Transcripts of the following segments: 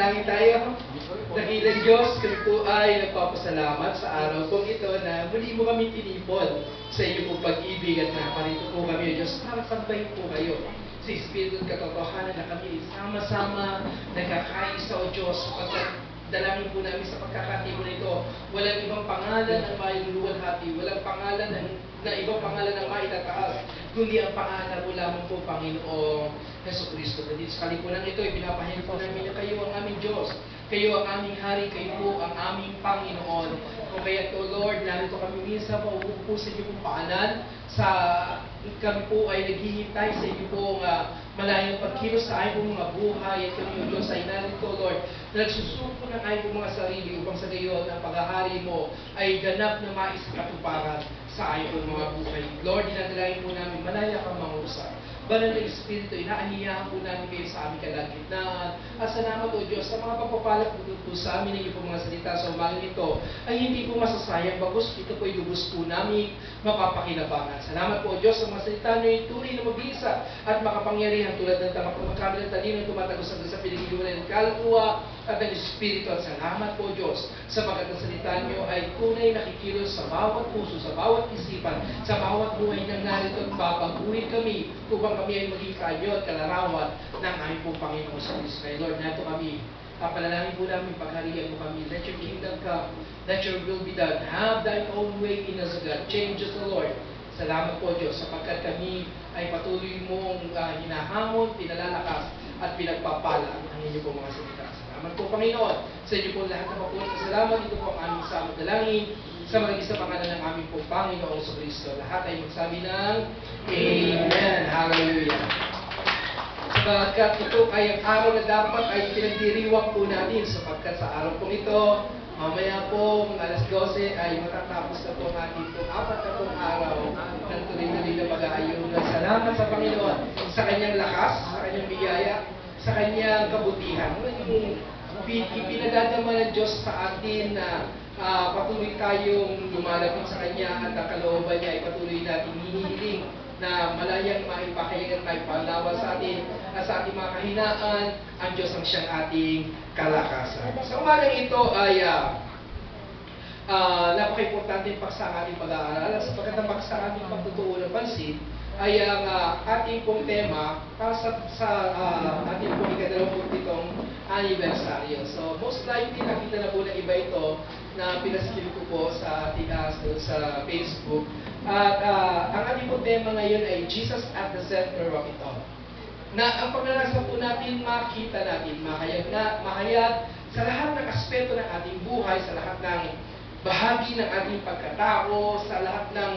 Manalangin tayo. Dakilang Diyos, kami po ay nagpapasalamat sa araw pong ito na muli mo kami tinipon sa iyo po pag-ibig at naparito po kami, Diyos, para sambahin po kayo sa Espiritu at katotohanan na kami sama-sama nagkakaisa, O Diyos, pagkat dalangin po namin sa pagkakatibo nito. Walang ibang pangalan ang mailuluwalhati, walang pangalan na ibang pangalan ang maitataas, kundi ang pangalan mo lamang po, Panginoong Jesucristo. Dito sa kalipunan ito, ipinapahin po namin na kayo ang aming Diyos, kayo ang aming Hari, kayo po ang aming Panginoon. Kung kaya to, Lord, narito kami minsan mauupo sa inyo pong paanan, kami po ay naghihintay sa inyo pong malayong pagkilos sa aming mga buhay. At kami, O Diyos, ay narito, Lord, nagsusuko ng aming mga sarili upang sa gayon ang paghahari mo ay ganap na maisakatuparan sa aming mga buhay. Lord, dinadalain po namin, malaya kang mangusap. Banal na Espiritu, inaaniyahan po namin kayo sa aming kalagitnaan. At salamat, O Diyos, sa mga pagpapalat po sa amin ng iyong mga salita sa umagang ito ay hindi po masasayang, bagos ito po ay lubos po namin mapapakinabangan. Salamat po, O Diyos, sa mga salita niyo ay tunay na mag-iisa at makapangyarihan tulad ng tamak na magkamilang talino tumatagos sa pinag-iwalay ng kaluluwa at ng Espiritu. At salamat po, Diyos, sapagkat ang salita niyo ay tunay nakikilos sa bawat puso, sa bawat isipan, sa bawat buhay ng narito at papaguhin kami upang kami ay maging kaanyo at kalarawan ng aming pong Panginoon sa Kristo. Lord, nato kami, panalangin po namin, pagharian mo kami. Let your kingdom come, let your will be done. Have thine own way in us, God. Change us, O Lord. Salamat po, Diyos, sapagkat kami ay patuloy mong hinahamon, pinalalakas, at pinagpapala ang inyo pong mga salita. Salamat po, Panginoon, sa inyo po lahat na papulit. Salamat, ito po ang aming samot dalangin sa maragis na pangalan ng aming pong Panginoon sa Kristo. Lahat ay magsabi ng Amen. Hallelujah. Sapagkat ito ay ang araw na dapat ay pinagdiriwang po natin, sapagkat sa araw pong ito, mamaya po, alas 12 ay matatapos na po ang ating pong 4 na pong araw ng tuloy-tuloy na pag-aayunan. Salamat sa Panginoon sa kanyang lakas, sa kanyang biyaya, sa kanyang kabutihan. Yung ipinadadama ng Diyos sa atin na patuloy tayong lumalapit sa Kanya at ang kalooban niya ay patuloy natin hinihiling na malayang maipakayag at maipalawan sa atin at sa ating mga kahinaan, ang Diyos ang siyang ating kalakasan. Sa umagang ito ay napaka-importante paksa ang ating pag-aaral sapagkat ang paksa ang ating pagtutuo ng pansin ay ang ating pong tema para sa ating pong ika-27 anibersaryo. So, most likely, nakita na po ng iba ito na pinaskil ko po sa ating sa Facebook. At ang ating pong tema ngayon ay Jesus at the center of it all. Na ang pagnanasa po natin, makita natin, mahayag sa lahat ng aspeto ng ating buhay, sa lahat ng bahagi ng ating pagkatao, sa lahat ng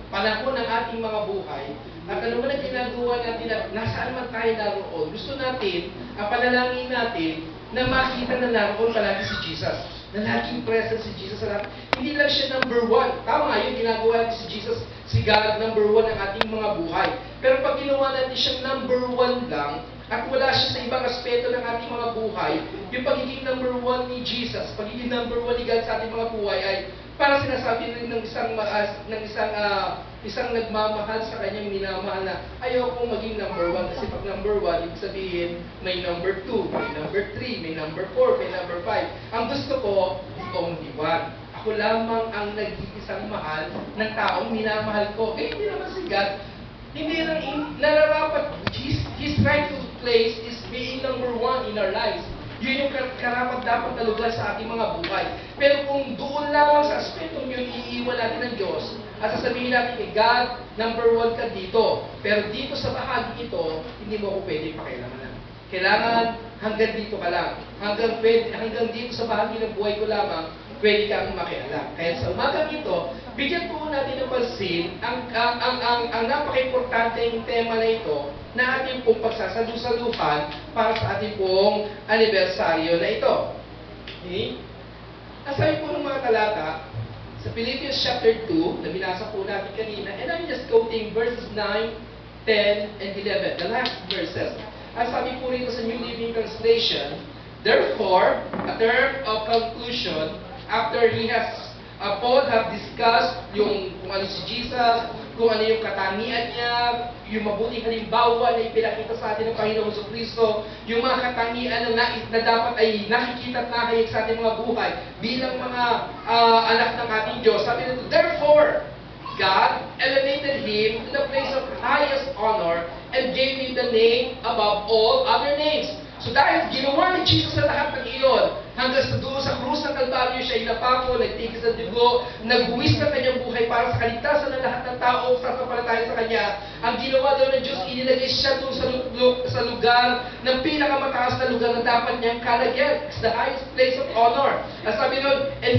panahon ng ating mga buhay, at ano man ang ginagawa natin at nasaan man tayo naroon, gusto natin, ang panalangin natin, na makita na naroon palagi si Jesus. Na laging present si Jesus sa lahat. Hindi lang siya number one. Tama nga yun, ginagawa natin si Jesus, si God, number one ng ating mga buhay. Pero pag ginawa natin siya number one lang, at wala siya sa ibang aspeto ng ating mga buhay, yung pagiging number one ni Jesus, pagiging number one ni God sa ating mga buhay ay para sinasabi rin ng isang nagmamahal sa kanyang minamahal na ayokong maging number one kasi pag number one, ibig sabihin may number 2, may number 3, may number 4, may number 5. Ang gusto ko, only one. Ako lamang ang nag-iisang mahal ng taong minamahal ko. Eh, hindi naman si God. Hindi lang nararapat. His rightful place is being number one in our lives. Yun yung karapat dapat na lugar sa ating mga buhay. Pero kung doon lamang sa aspetong yun, iiwan natin ng Diyos at sasabihin natin, God, number one ka dito. Pero dito sa bahagi ito, hindi mo ako pwede pakialamanan. Kailangan hanggang dito ka lang. Hanggang dito sa bahagi ng buhay ko lamang, pwede kang makialam. Kaya sa umagang ito, bigyan po natin ng pansin ang napaka-importanteng tema na ito na ating pong pagsasalusaluhan para sa ating pong anibersaryo na ito. Okay? Ang sabi po ng mga talata, sa Philippians chapter 2, na binasa po natin kanina, and I'm just quoting verses 9, 10, and 11, the last verses. Ang sabi po rito sa New Living Translation, therefore, a term of conclusion, after he has Paul have discussed yung kung ano si Jesus, kung ano yung katangian niya, yung mabuting halimbawa na ipinakita sa atin ng Panginoong Jesucristo, yung mga katangian na dapat ay nakikita at nakahayag sa ating mga buhay bilang mga anak ng ating Diyos. Sabi nito, therefore, God elevated him to the place of highest honor and gave him the name above all other names. So dahil ginawa ni Jesus sa lahat ng iyon, hanggang sa doon sa krus ng Kalbaryo siya ay napako, nagtigis ng dugo, nagbuwis ng kanyang buhay para sa kaligtasan ng lahat ng tao sasampalataya sa kanya. Ang ginawa daw ng Diyos, inilagay siya doon sa lugar ng pinakamataas na lugar na dapat niyang kalagyan. It's the highest place of honor. At sabi nun, and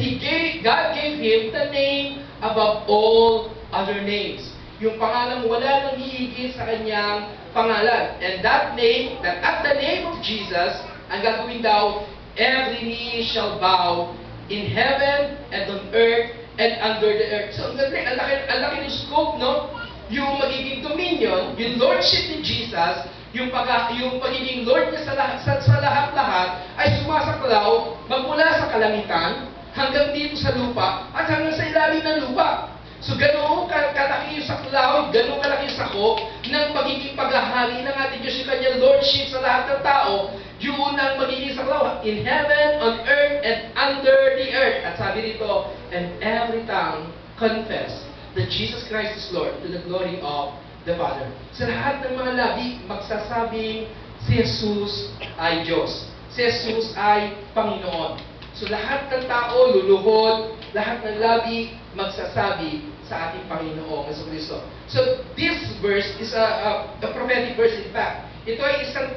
God gave him the name above all other names. Yung pangalan wala nang hihigit sa kanyang pangalan. And that name, that at the name of Jesus, ang gagawin daw, every knee shall bow in heaven and on earth and under the earth. So, ang laki ng scope, no? Yung magiging dominion, yung lordship ni Jesus, yung pagiging Lord niya sa lahat-lahat ay sumasaklaw magmula sa kalangitan hanggang dito sa lupa at hanggang sa ilalim ng lupa. So ganoon kalaki yung saklaw, ganoon kalaki yung sakop ng pagiging paghahari ng ating Diyos, yung kanyang lordship sa lahat ng tao, yun ang magiging saklaw in heaven, on earth, and under the earth. At sabi rito, and every tongue confess that Jesus Christ is Lord to the glory of the Father. Sa lahat ng mga labi, magsasabing si Jesus ay Diyos. Si Jesus ay Panginoon. So lahat ng tao luluhod, lahat ng labi magsasabi sa ating Panginoong Jesucristo. So this verse is a prophetic verse in fact. Ito ay isang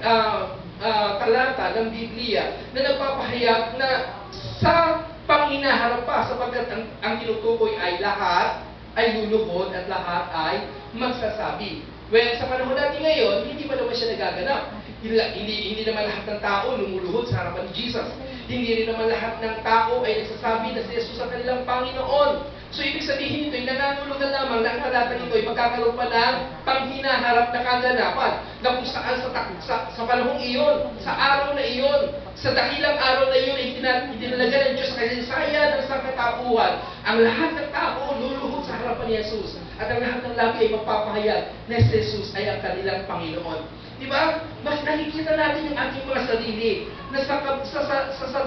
talata ng Biblia na nagpapahayag na sa panghinaharap pa sapagkat ang tinutukoy ay lahat ay luluhod at lahat ay magsasabi. Well, sa panahon natin ngayon, hindi pa naman siya nagaganap. Hindi naman lahat ng tao lumuluhod sa harapan ni Jesus. Hindi rin naman lahat ng tao ay nagsasabi na si Jesus ang kanilang Panginoon. So, ibig sabihin nito, ay nananulugan lamang na ang talatang ito ay magkakaroon pa ng panghinaharap na kaganapan na kung saan sa panahong iyon, sa araw na iyon, sa dakilang araw na iyon ay itinalaga ng Diyos sa kasaysayan ng sangkatauhan. Ang lahat ng tao luluhod sa harapan ni Jesus at ang lahat ng labi ay magpapahayag na si Jesus ay ang kanilang Panginoon. Diba? Mas nakikita natin yung ating mga sarili na sa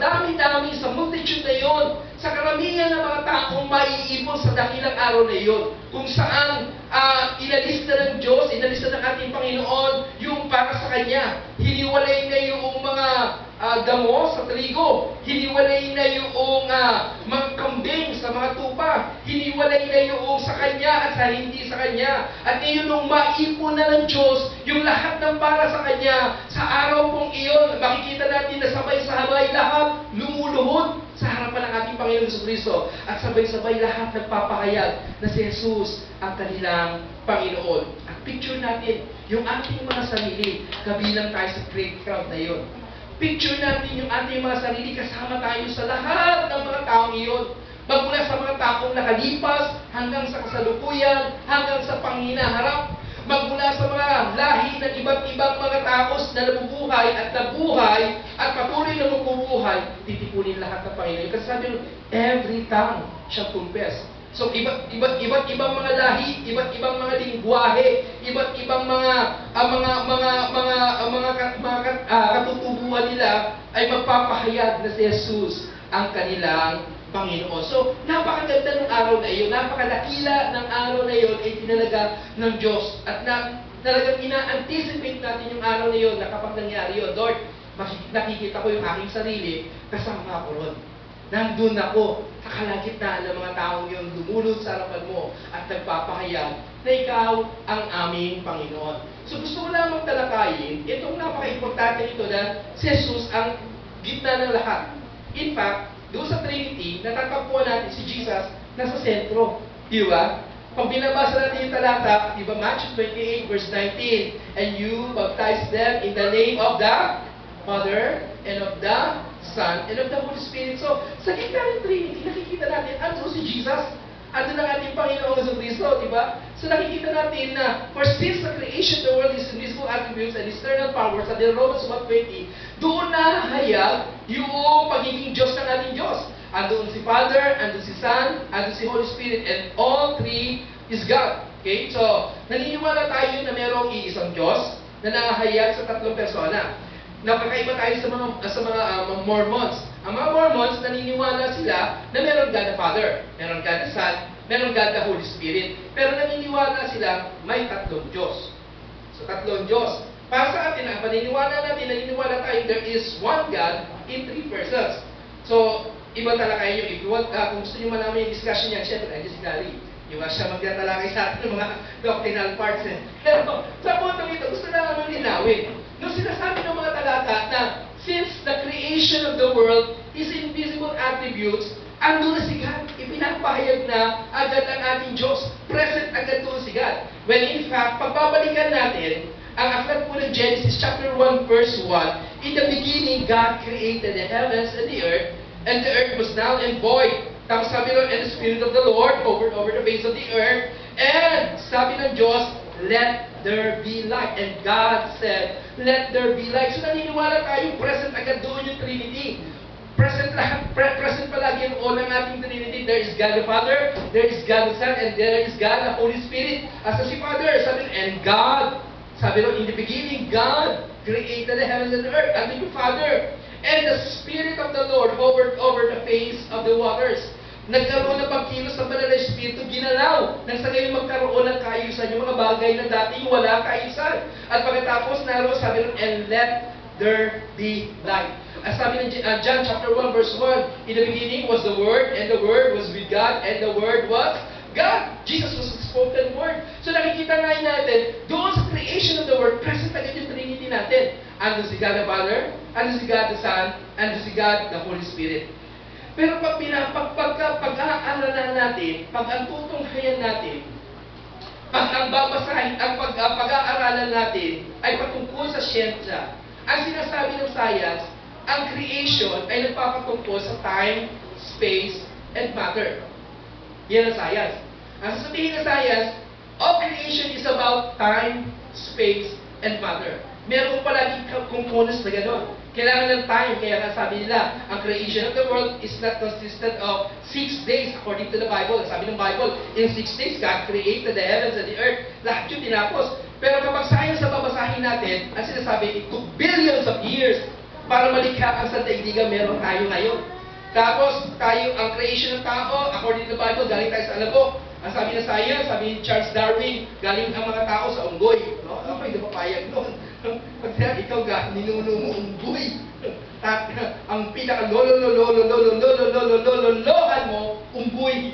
dami-dami, sa multitude na yon, sa karamihan ng mga taong maiipon sa dakilang araw na yon, kung saan inalis na ng Diyos, inalis na ng ating Panginoon yung para sa Kanya. Hiniwalay na yung mga damo sa trigo, hiniwalay na yung mga kambing sa mga tupa, hiniwalay na yung sa Kanya at sa hindi sa Kanya. At ngayon nung maipon na ng Diyos yung lahat ng para sa Kanya, sa araw pong iyon, makikita natin na sabay-sabay lahat lumuluhod sa harapan ng ating Panginoon Jesucristo at sabay-sabay lahat nagpapahayag na si Jesus ang kanilang Panginoon. At picture natin yung ating mga sarili, kabilang tayo sa great crowd na yun. Picture natin yung ating mga sarili kasama tayo sa lahat ng mga taong iyon. Magmula sa mga taong nakalipas hanggang sa kasalukuyan, hanggang sa panghinaharap. Magmula sa mga lahi ng iba't ibang mga taos na nabubuhay at patuloy na mabubuhay, titipunin lahat ng Panginoon. Kasi sabi nyo, every tongue shall confess. So, iba't ibang mga lahi, iba't ibang mga lingwahe, iba't ibang mga katutubuhan nila ay magpapahayag na si Jesus ang kanilang Panginoon. So, napakaganda ng araw na iyon, napakadakila ng araw na iyon ay tinalaga ng Diyos. At talagang ina-anticipate natin yung araw na iyon na kapag nangyari yun, Lord, nakikita ko yung aking sarili, kasama ko ron. Nandun ako sa kalagitnaan ng mga taong yun, dumulot sa harapan mo at nagpapahayag na ikaw ang aming Panginoon. So gusto ko lamang talakayin, itong napaka-importante nito na si Jesus ang gitna ng lahat. In fact, doon sa Trinity, natatagpuan natin si Jesus nasa sentro. Di ba? Pag binabasa natin yung talata, di ba, Matthew 28 verse 19, and you baptize them in the name of the Father, and of the Son, and of the Holy Spirit. So, sa gitna ng Trinity, nakikita natin, andun si Jesus, andun ang ating Panginoong Jesucristo, di ba? So, nakikita natin na, for since the creation of the world, His invisible attributes and eternal powers, sa Romans 1:20, doon na hayag yung pagiging Diyos ng ating Diyos. Andun si Father, andun si Son, andun si Holy Spirit, and all three is God. Okay? So, naniniwala tayo na merong iisang Diyos na nangahayag sa tatlong persona. Napakaiba tayo sa mga Mormons. Ang mga Mormons, naniniwala sila na meron God the Father, meron God the Son, meron God the Holy Spirit. Pero naniniwala sila may tatlong Diyos. So, tatlong Diyos. Para sa atin, ang paniniwala natin, naniniwala tayo there is one God in three persons. So, iba talakay nyo. If you want, kung gusto nyo malaman yung discussion niya, syempre, nandiyan si Gary. Iba siya magtatalakay sa atin ng mga doctrinal parts. Pero, sa puntong ito, gusto na naman linawin. Nung sinasabi ng mga talata na since the creation of the world is invisible attributes, ando na si God. Ipinapahayag na agad ang ating Diyos. Present agad doon si God. When in fact, pagbabalikan natin, ang aklat po ng Genesis chapter 1 verse 1, in the beginning, God created the heavens and the earth was null and void. Tapos sabi nun, and the Spirit of the Lord hovered over the face of the earth, and sabi ng Diyos, let there be light. And God said, let there be light. So naniniwala tayo, present agad doon yung Trinity. Present palagi ang all ng ating Trinity. There is God the Father, there is God the Son, and there is God the Holy Spirit. As si Father, sabi, and God, sabi nun, in the beginning, God created the heavens and the earth. And the Father, and the Spirit of the Lord hovered over the face of the waters. Nagkaroon ng pagkilos ng banal na Espiritu, ginalaw, nang sa ngayon magkaroon ng kaayusan, yung mga bagay na dating wala kaayusan. At pagkatapos naroon, sabi nun, and let there be light. As sabi ng John chapter 1 verse 1, in the beginning was the Word, and the Word was with God, and the Word was God. Jesus was the spoken Word. So nakikita nga natin, doon sa creation of the Word, present agad yung Trinity natin. Ando si God the Father, ando si God the Son, ando si God the Holy Spirit. Pero pag-aaralan natin, pag-antutunghayan natin, pag-aaralan natin ay patungkol sa siyensya. Ang sinasabi ng science, ang creation ay nagpapatungkol sa time, space, and matter. Yan ang science. Ang sasabihin ng science, all creation is about time, space, and matter. Meron palagi components na gano'n. Kailangan ng time, kaya nga sabi nila, ang creation of the world is not consistent of 6 days according to the Bible. Sabi ng Bible, in 6 days, God created the heavens and the earth. Lahat yun tinapos. Pero kapag science sa babasahin natin, ang sinasabi, it took billions of years para malikha ang sandaigdigan meron tayo ngayon. Tapos, tayo, ang creation ng tao, according to the Bible, galing tayo sa alabok. Ang sabi ng science, sabi ni Charles Darwin, galing ang mga tao sa unggoy. No? Ako hindi papayag noon. Pag ikaw ninuno mo unggoy. At ang pinaka-lolo-lolo-lolo-lolo-lolo-lolo-lolo-lohan mo, unggoy.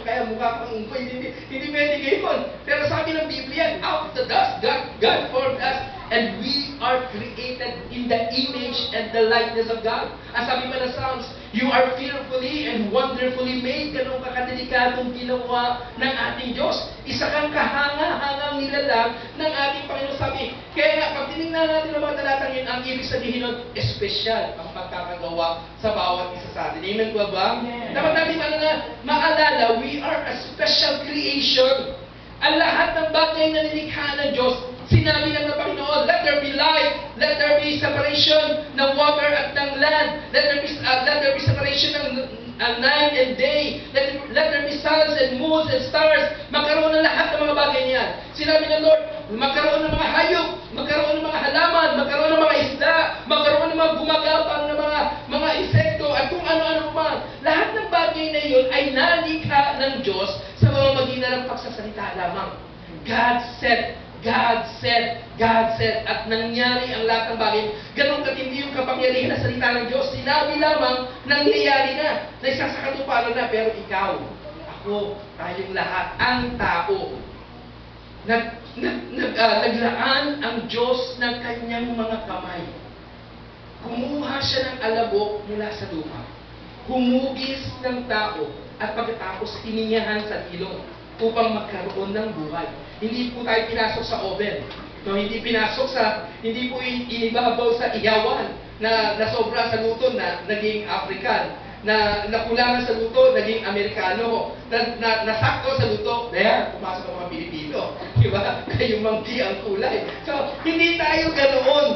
Kaya mukha kang unggoy. Hindi pwede gayon. Pero sabi ng Biblia, out of the dust, God formed us, and we are created in the image and the likeness of God. Ang sabi pa ng Psalms, you are fearfully and wonderfully made. Ganun kakadelikadong ginawa ng ating Diyos. Isa kang kahanga-hangang nilalang ng ating Panginoon. Sabi, kaya nga, pag tinignan natin ang mga talatang yun, ang ibig sabihin nun, espesyal ang pagkakagawa sa bawat isa sa atin. Amen po ba? Yeah. Dapat natin maalala, we are a special creation. Ang lahat ng bagay na nilikha ng Diyos, sinabi ng Panginoon, let there be light, let there be separation ng water at ng land, let there be separation ng night and day, let there be suns and moons and stars, magkaroon ng lahat ng mga bagay niyan. Sinabi ng Lord, magkaroon ng mga hayop, magkaroon ng mga halaman, magkaroon ng mga isda, magkaroon ng mga gumagapang ng mga insekto, at kung ano-ano pa. Lahat ng bagay na iyon ay nalikha ng Diyos sa pamamagitan ng pagsasalita lamang. God said, at nangyari ang lahat ng bagay. Ganun katindi yung kapangyarihan na salita ng Diyos. Sinabi lamang, nangyayari na. Nagsasakatuparan na, pero ikaw, ako, tayong lahat, ang tao. Naglaan ang Diyos ng kanyang mga kamay. Kumuha siya ng alabok mula sa lupa. Humugis ng tao, at pagkatapos tininyahan sa ilong upang magkaroon ng buhay. Hindi po tayo pinasok sa oven. No, hindi po inibabaw sa iyawan na sobra sa luto na naging African, na nakulangan sa luto, naging Amerikano, nasakto sa luto, kaya pumasok ang mga Pilipino. Diba? Kayong mangki ang kulay. So, hindi tayo ganoon.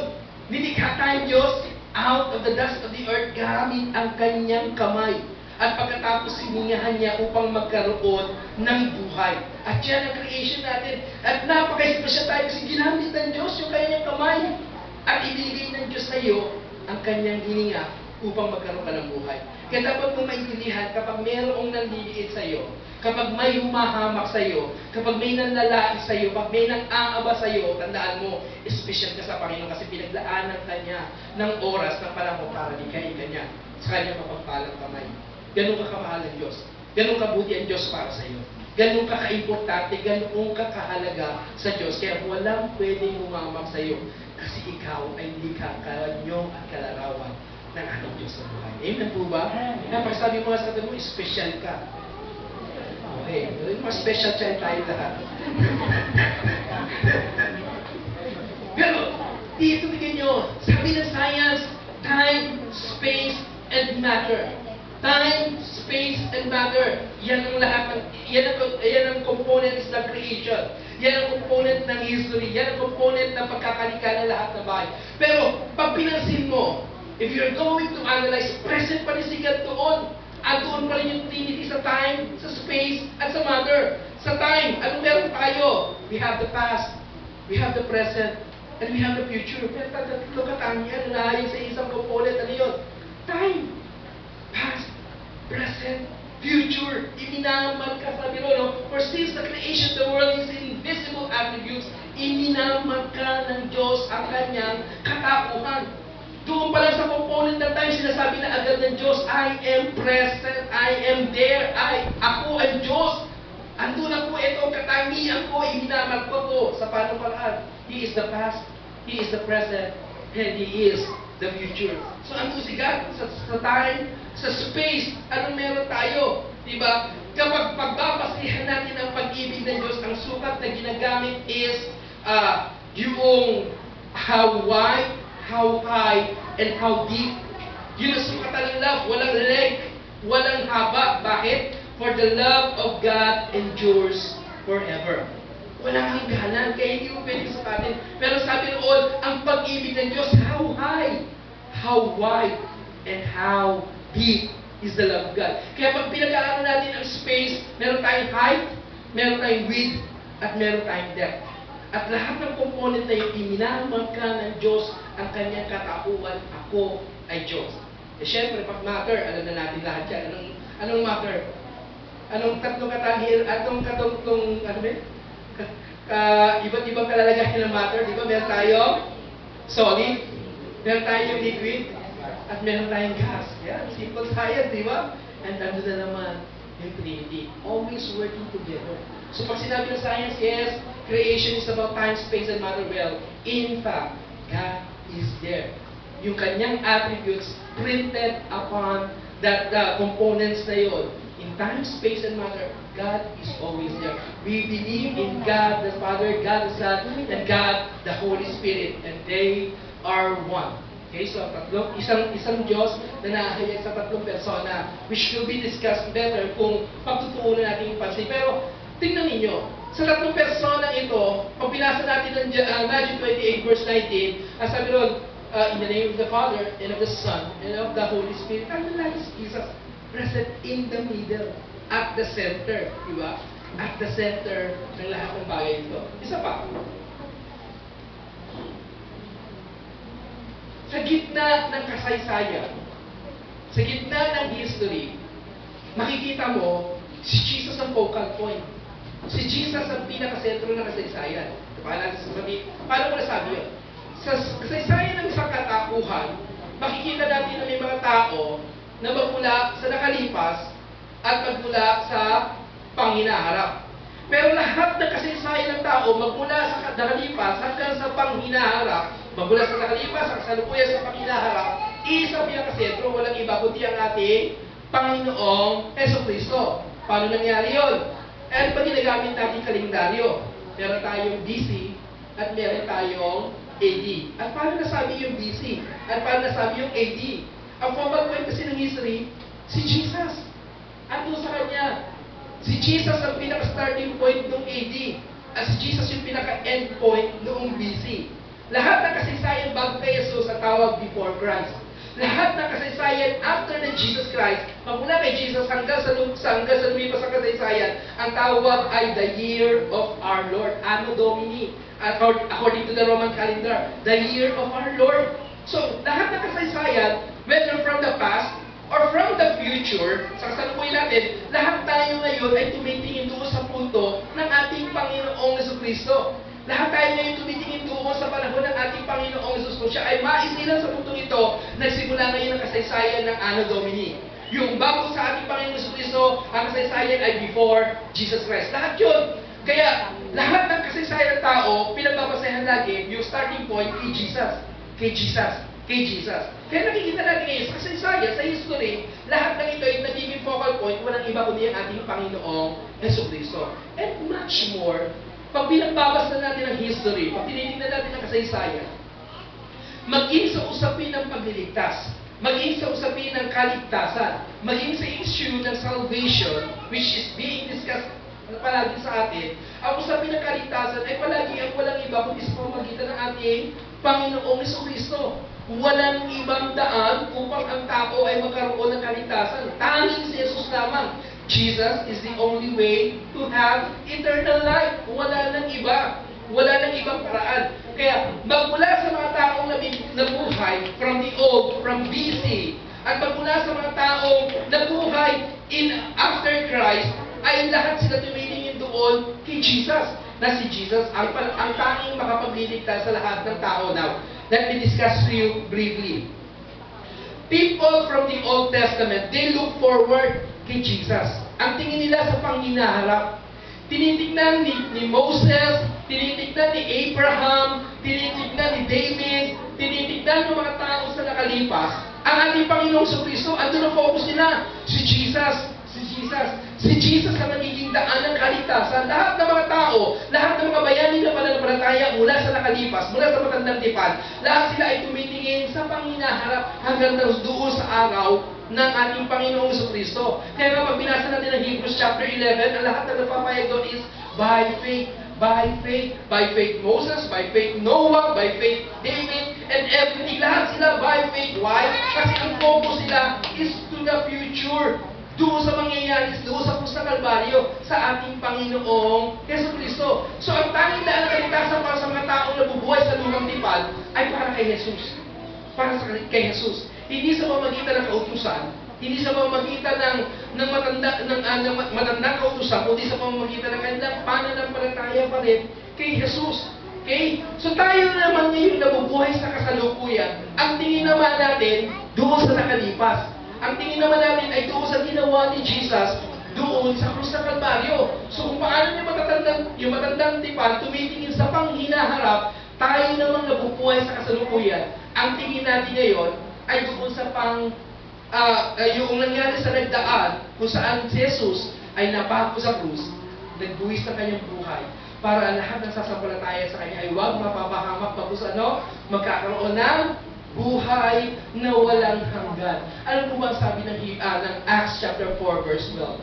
Nilikha tayong Diyos out of the dust of the earth gamit ang kanyang kamay. at pagkatapos siningahan niya upang magkaroon ng buhay. At yan ang creation natin. At napaka-special tayo kasi ginamit ng Diyos yung kanyang kamay. At ibigay ng Diyos sa iyo ang kanyang hininga upang magkaroon ka ng buhay. Kaya dapat mong maintindihan kapag mayroong nanliliit sa iyo, kapag may humahamak sa iyo, kapag may nanlalait sa iyo, kapag may nang-aaba sa iyo, tandaan mo, special ka sa Panginoon kasi pinaglaanan ka niya ng oras ng panahon para likain ka niya sa kanyang mapagpalang kamay. Ganun ka kamahal ng Diyos. Ganun kabuti ang Diyos para sa iyo. Ganun ka kaimportante, ganun ka kahalaga sa Diyos. Kaya walang pwedeng humamak sa iyo kasi ikaw ay likha karanyo at kalarawan ng ating Diyos sa buhay. Amen po ba? Kapag sabi mo nga sa atin mo, special ka. Okay, mas special child tayo lahat. Pero, dito bigyan nyo, sabi ng science, time, space, and matter. Time, space, and matter. Yan ang lahat, yan ang components ng creation. Yan ang component ng history. Yan ang component ng pagkakalikha ng lahat ng bahay. Pero, pag pinansin mo, if you're going to analyze, present pa rin si God doon. At doon pa rin yung Trinity sa time, sa space, at sa matter. Sa time, anong meron tayo? We have the past, we have the present, and we have the future. Pero tatlo katangian na naayos sa isang component. Ano yun? Time, past, present, future. Iminaman ka sa biro, no? For since the creation of the world is invisible attributes, iminaman ka ng Diyos ang kanyang katauhan. Doon pa lang sa component ng time, sinasabi na agad ng Diyos, I am present, I am there, ako ang Diyos. Andun ako, ito, katangian ko, iminaman ko sa panumpalaan. He is the past, He is the present, and He is the future. So, andun si God sa time, sa space, anong meron tayo? Diba? Kapag pagbabasihan natin ang pag-ibig ng Diyos, ang sukat na ginagamit is yung how wide, how high, and how deep. Yun ang sukatan ng love. Walang leg, walang haba. Bakit? For the love of God endures forever. Walang hangganan, kaya hindi mo pwede sukatin. Pero sabi noon, ang pag-ibig ng Diyos, how high, how wide, and how deep is the love of God. Kaya pag pinag-aaral natin ang space, meron tayong height, meron tayong width, at meron tayong depth. At lahat ng component na yung iminamang ka ng Diyos ang kanyang katauhan, ako ay Diyos. Eh syempre, pag matter, alam na natin lahat yan. Anong matter? Anong tatlong katangian? Anong katatlong, ano ba? Iba't ibang kalalagayan ng matter. Di ba? Meron tayong solid, meron tayong liquid, at meron tayong gas. Yan, simple science, di ba? And ano na naman, yung Trinity. Always working together. So pag sinabi ng science, yes, creation is about time, space, and matter. Well, in fact, God is there. Yung kanyang attributes printed upon that components na yun. In time, space, and matter, God is always there. We believe in God the Father, God the Son, and God the Holy Spirit. And they are one. Okay, so isang Diyos na nahayag sa tatlong persona, which will be discussed better kung pagtutuunan natin yung pansin. Pero, tingnan ninyo, sa tatlong persona ito, pag binasa natin ng Matthew 28 verse 19, ang sabi ron, in the name of the Father, and of the Son, and of the Holy Spirit, ang lalaki si Jesus, present in the middle, at the center, di ba? At the center ng lahat ng bagay ito. Isa pa, sa gitna ng kasaysayan, sa gitna ng history, makikita mo, si Jesus ang focal point. Si Jesus ang pinakasentro ng kasaysayan. Paano mo nasabi yun? Sa kasaysayan ng isang katauhan, makikita natin na may mga tao na magmula sa nakalipas at magmula sa panghinaharap. Pero lahat ng kasaysayan ng tao, magmula sa nakalipas hanggang sa panghinaharap, magmula sa nakalipas, sa kasalukuyan sa panghinaharap, isang pinakasentro, walang iba kundi ang ating Panginoong Jesucristo. Paano nangyari yun? At pag ginagamit natin kalendaryo, meron tayong BC at meron tayong AD. At paano nasabi yung BC? At paano nasabi yung AD? Ang focal point kasi ng history, si Jesus. At doon sa kanya, si Jesus ang pinaka-starting point ng AD. At si Jesus yung pinaka-end point noong BC. Lahat ng kasaysayan bago kay Jesus ang tawag before Christ. lahat ng kasaysayan after ng Jesus Christ, magmula kay Jesus hanggang sa lumipas ang kasaysayan, ang tawag ay the year of our Lord, Anno Domini, according to the Roman calendar, the year of our Lord. So, lahat ng kasaysayan, whether from the past or from the future, sa kasalukuyan natin, lahat tayo ngayon ay tumitingin doon sa punto ng ating Panginoong Jesucristo. Lahat tayo ngayon tumitingin doon sa panahon ng ating Panginoong Jesucristo. Siya ay maisilang sa puntong ito, nagsimula ngayon ang kasaysayan ng Anno Domini. Yung bago sa ating Panginoong Jesucristo, ang kasaysayan ay before Jesus Christ. Lahat yun. Kaya, lahat ng kasaysayan ng tao, pinagbabasehan lagi yung starting point kay Jesus. Kay Jesus. Kay Jesus. Kaya nakikita natin ngayon sa kasaysayan, sa history, lahat ng ito ay nagiging focal point, walang iba kundi ang ating Panginoong Jesucristo. And much more, pag pinagbabasa natin ang history, pag tinitingnan natin ang kasaysayan, maging sa usapin ng pagliligtas, maging sa usapin ng kaligtasan, maging sa issue ng salvation, which is being discussed palagi sa atin, ang usapin ng kaligtasan ay palagi ang walang iba kundi sa pamamagitan ng ating Panginoong Jesucristo. Walang ibang daan upang ang tao ay magkaroon ng kaligtasan. Tanging si Jesus lamang. Jesus is the only way to have eternal life. Wala nang iba. Wala nang ibang paraan. Kaya magmula sa mga taong nabuhay from the old, from BC, at magmula sa mga taong nabuhay after Christ, ay lahat sila tumitingin doon kay Jesus. Na si Jesus ang tanging makapagliligtas sa lahat ng tao. Now, let me discuss to you briefly. People from the Old Testament, they look forward kay Jesus. Ang tingin nila sa panghinaharap. Tinitignan ni Moses, tinitignan ni Abraham, tinitignan ni David, tinitignan ng mga tao sa nakalipas. Ang ating Panginoong Jesucristo, andun ang focus nila, si Jesus. Si Jesus ang nagiging daan ng kaligtasan. Lahat ng mga tao, lahat ng mga bayani na pananampalataya mula sa nakalipas, mula sa matandang tipan, lahat sila ay tumitingin sa panghinaharap hanggang doon sa araw ng ating Panginoong Jesucristo. Kaya nga pag binasa natin ang Hebrews chapter 11, ang lahat na napapayag doon is by faith. By faith. By faith Moses, by faith Noah, by faith David, and everything. Lahat sila by faith. Why? Kasi ang focus nila is to the future. Doon sa mangyayari, doon sa krus ng Kalbaryo, sa ating Panginoong Jesucristo. So, ang tanging daan ng kaligtasan para sa mga taong nabubuhay sa lumang tipan ay para kay Jesus. Para kay Jesus. Hindi sa pamamagitan ng kautusan, hindi sa pamamagitan ng matandang kautusan, kundi sa pamamagitan ng kanilang pananampalataya pa rin kay Jesus. Okay? So, tayo naman ngayon nabubuhay sa kasalukuyan. Ang tingin naman natin doon sa nakalipas. Ang tingin naman natin ay doon sa ginawa ni Jesus doon sa krus ng Kalbaryo. So kung paano yung matandang tipan tumitingin sa panghinaharap, tayo namang nabubuhay sa kasalukuyan. Ang tingin natin ngayon ay doon sa yung nangyari sa nagdaan kung saan si Jesus ay napako sa krus, nagbuwis ng kanyang buhay para ang lahat ng sasampalataya sa kanya ay huwag mapapahamak bagkus magkakaroon ng buhay na walang hanggan. Alam po ba ang sabi ng Acts chapter 4 verse 12?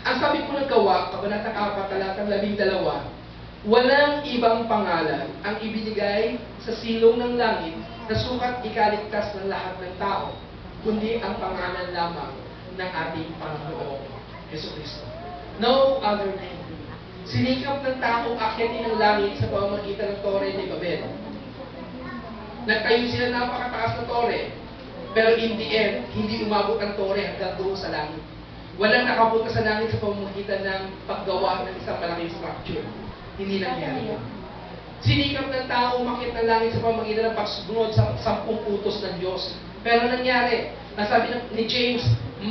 Ang sabi po ng Gawa, Kabanata 4, talatang 12, walang ibang pangalan ang ibinigay sa silong ng langit na sukat ikaligtas ng lahat ng tao, kundi ang pangalan lamang ng ating Panginoong Jesucristo. No other name. Sinikap ng taong akyatin ng langit sa pamamagitan ng Torre ni Babel. Nagtayo sila napakataas na tore. Pero in the end, hindi umabot ang tore hanggang doon sa langit. Walang nakapunta sa langit sa pamamagitan ng paggawa ng isang malaking structure. Hindi nangyari. Sinikap ng tao umakyat ng langit sa pamamagitan ng pagsunod sa 10 utos ng Diyos. Pero nangyari, nasabi ni James,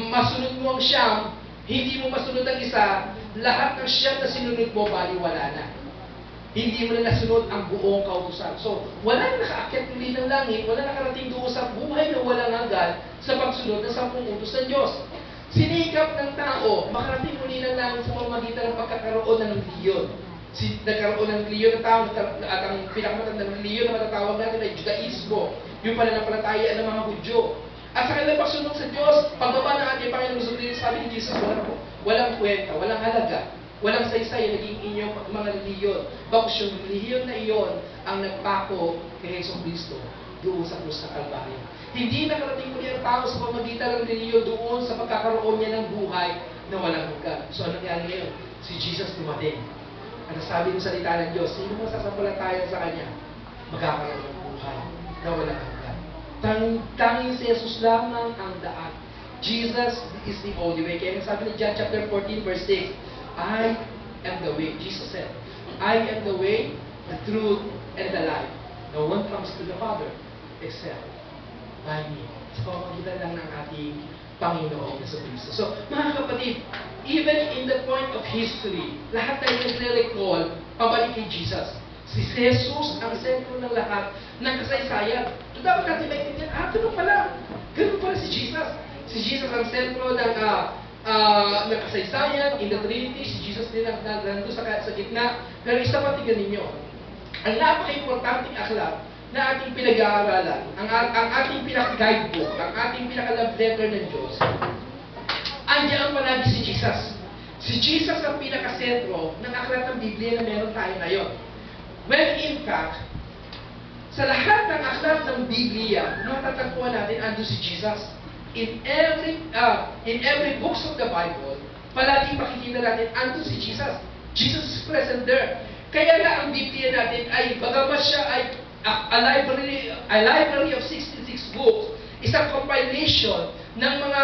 masunod mo ang siyam, hindi mo masunod ang isa, lahat ng siyam na sinunod mo, baliwala na. Hindi mo na nasunod ang buong kautusan. So, walang nakaakyat muli ng langit, walang nakarating doon sa buhay na walang hanggan sa pagsunod ng 10 utos ng Diyos. Sinikap ng tao, makarating muli ng langit sa pamamagitan ng pagkakaroon ng reliyon. Nagkaroon ng reliyon ng tao, at ang pinakamatandang reliyon na matatawag natin ay Judaismo, yung pananampalataya ng mga Hudyo. At sa kanilang pagsunod sa Diyos, pagbaba ng ating Panginoon Jesucristo, sabi ni Jesus, walang kwenta, walang halaga. Walang saysay naging inyong mga reliyon. Bakit yung reliyon na iyon ang nagpako kay Jesucristo doon sa krus ng Kalbaryo. Hindi nakarating muli ang tao sa pamagitan ng reliyon doon sa pagkakaroon niya ng buhay na walang hanggan. So ano nangyari ngayon? Si Jesus dumating. Ano sabi ng salita ng Diyos? Sino masasampalatayan sa Kanya? Magkakaroon ng buhay na walang hanggan. Tanging si Jesus lamang ang daan. Jesus is the only way. Kaya sabi ni John chapter 14 verse 6, I am the way. Jesus said, I am the way, the truth, and the life. No one comes to the Father except by me. Sa pamamagitan lang ng ating Panginoong Jesucristo. So, mga kapatid, even in the point of history, lahat tayo nagre-recall pabalik kay Jesus. Si Jesus ang sentro ng lahat ng kasaysayan. So, dapat natin maintindihan, ganun pala. Ganun pala si Jesus. Si Jesus ang sentro ng kasaysayan, in the Trinity, si Jesus din ang nandun sa gitna. Pero isa pa tingnan ninyo, ang napaka-importanting aklat na ating pinag-aaralan, ang ating pinaka-guidebook, ang ating pinaka-love letter ng Diyos, andiyan palagi si Jesus. Si Jesus ang pinaka-sentro ng aklat ng Biblia na meron tayo ngayon. When in fact, sa lahat ng aklat ng Biblia, matatagpuan natin ando si Jesus. In every books of the Bible, palagi makikita natin ando si Jesus. Jesus is present there. Kaya nga ang Biblia natin ay, bagamat siya ay a library of 66 books, isang compilation ng mga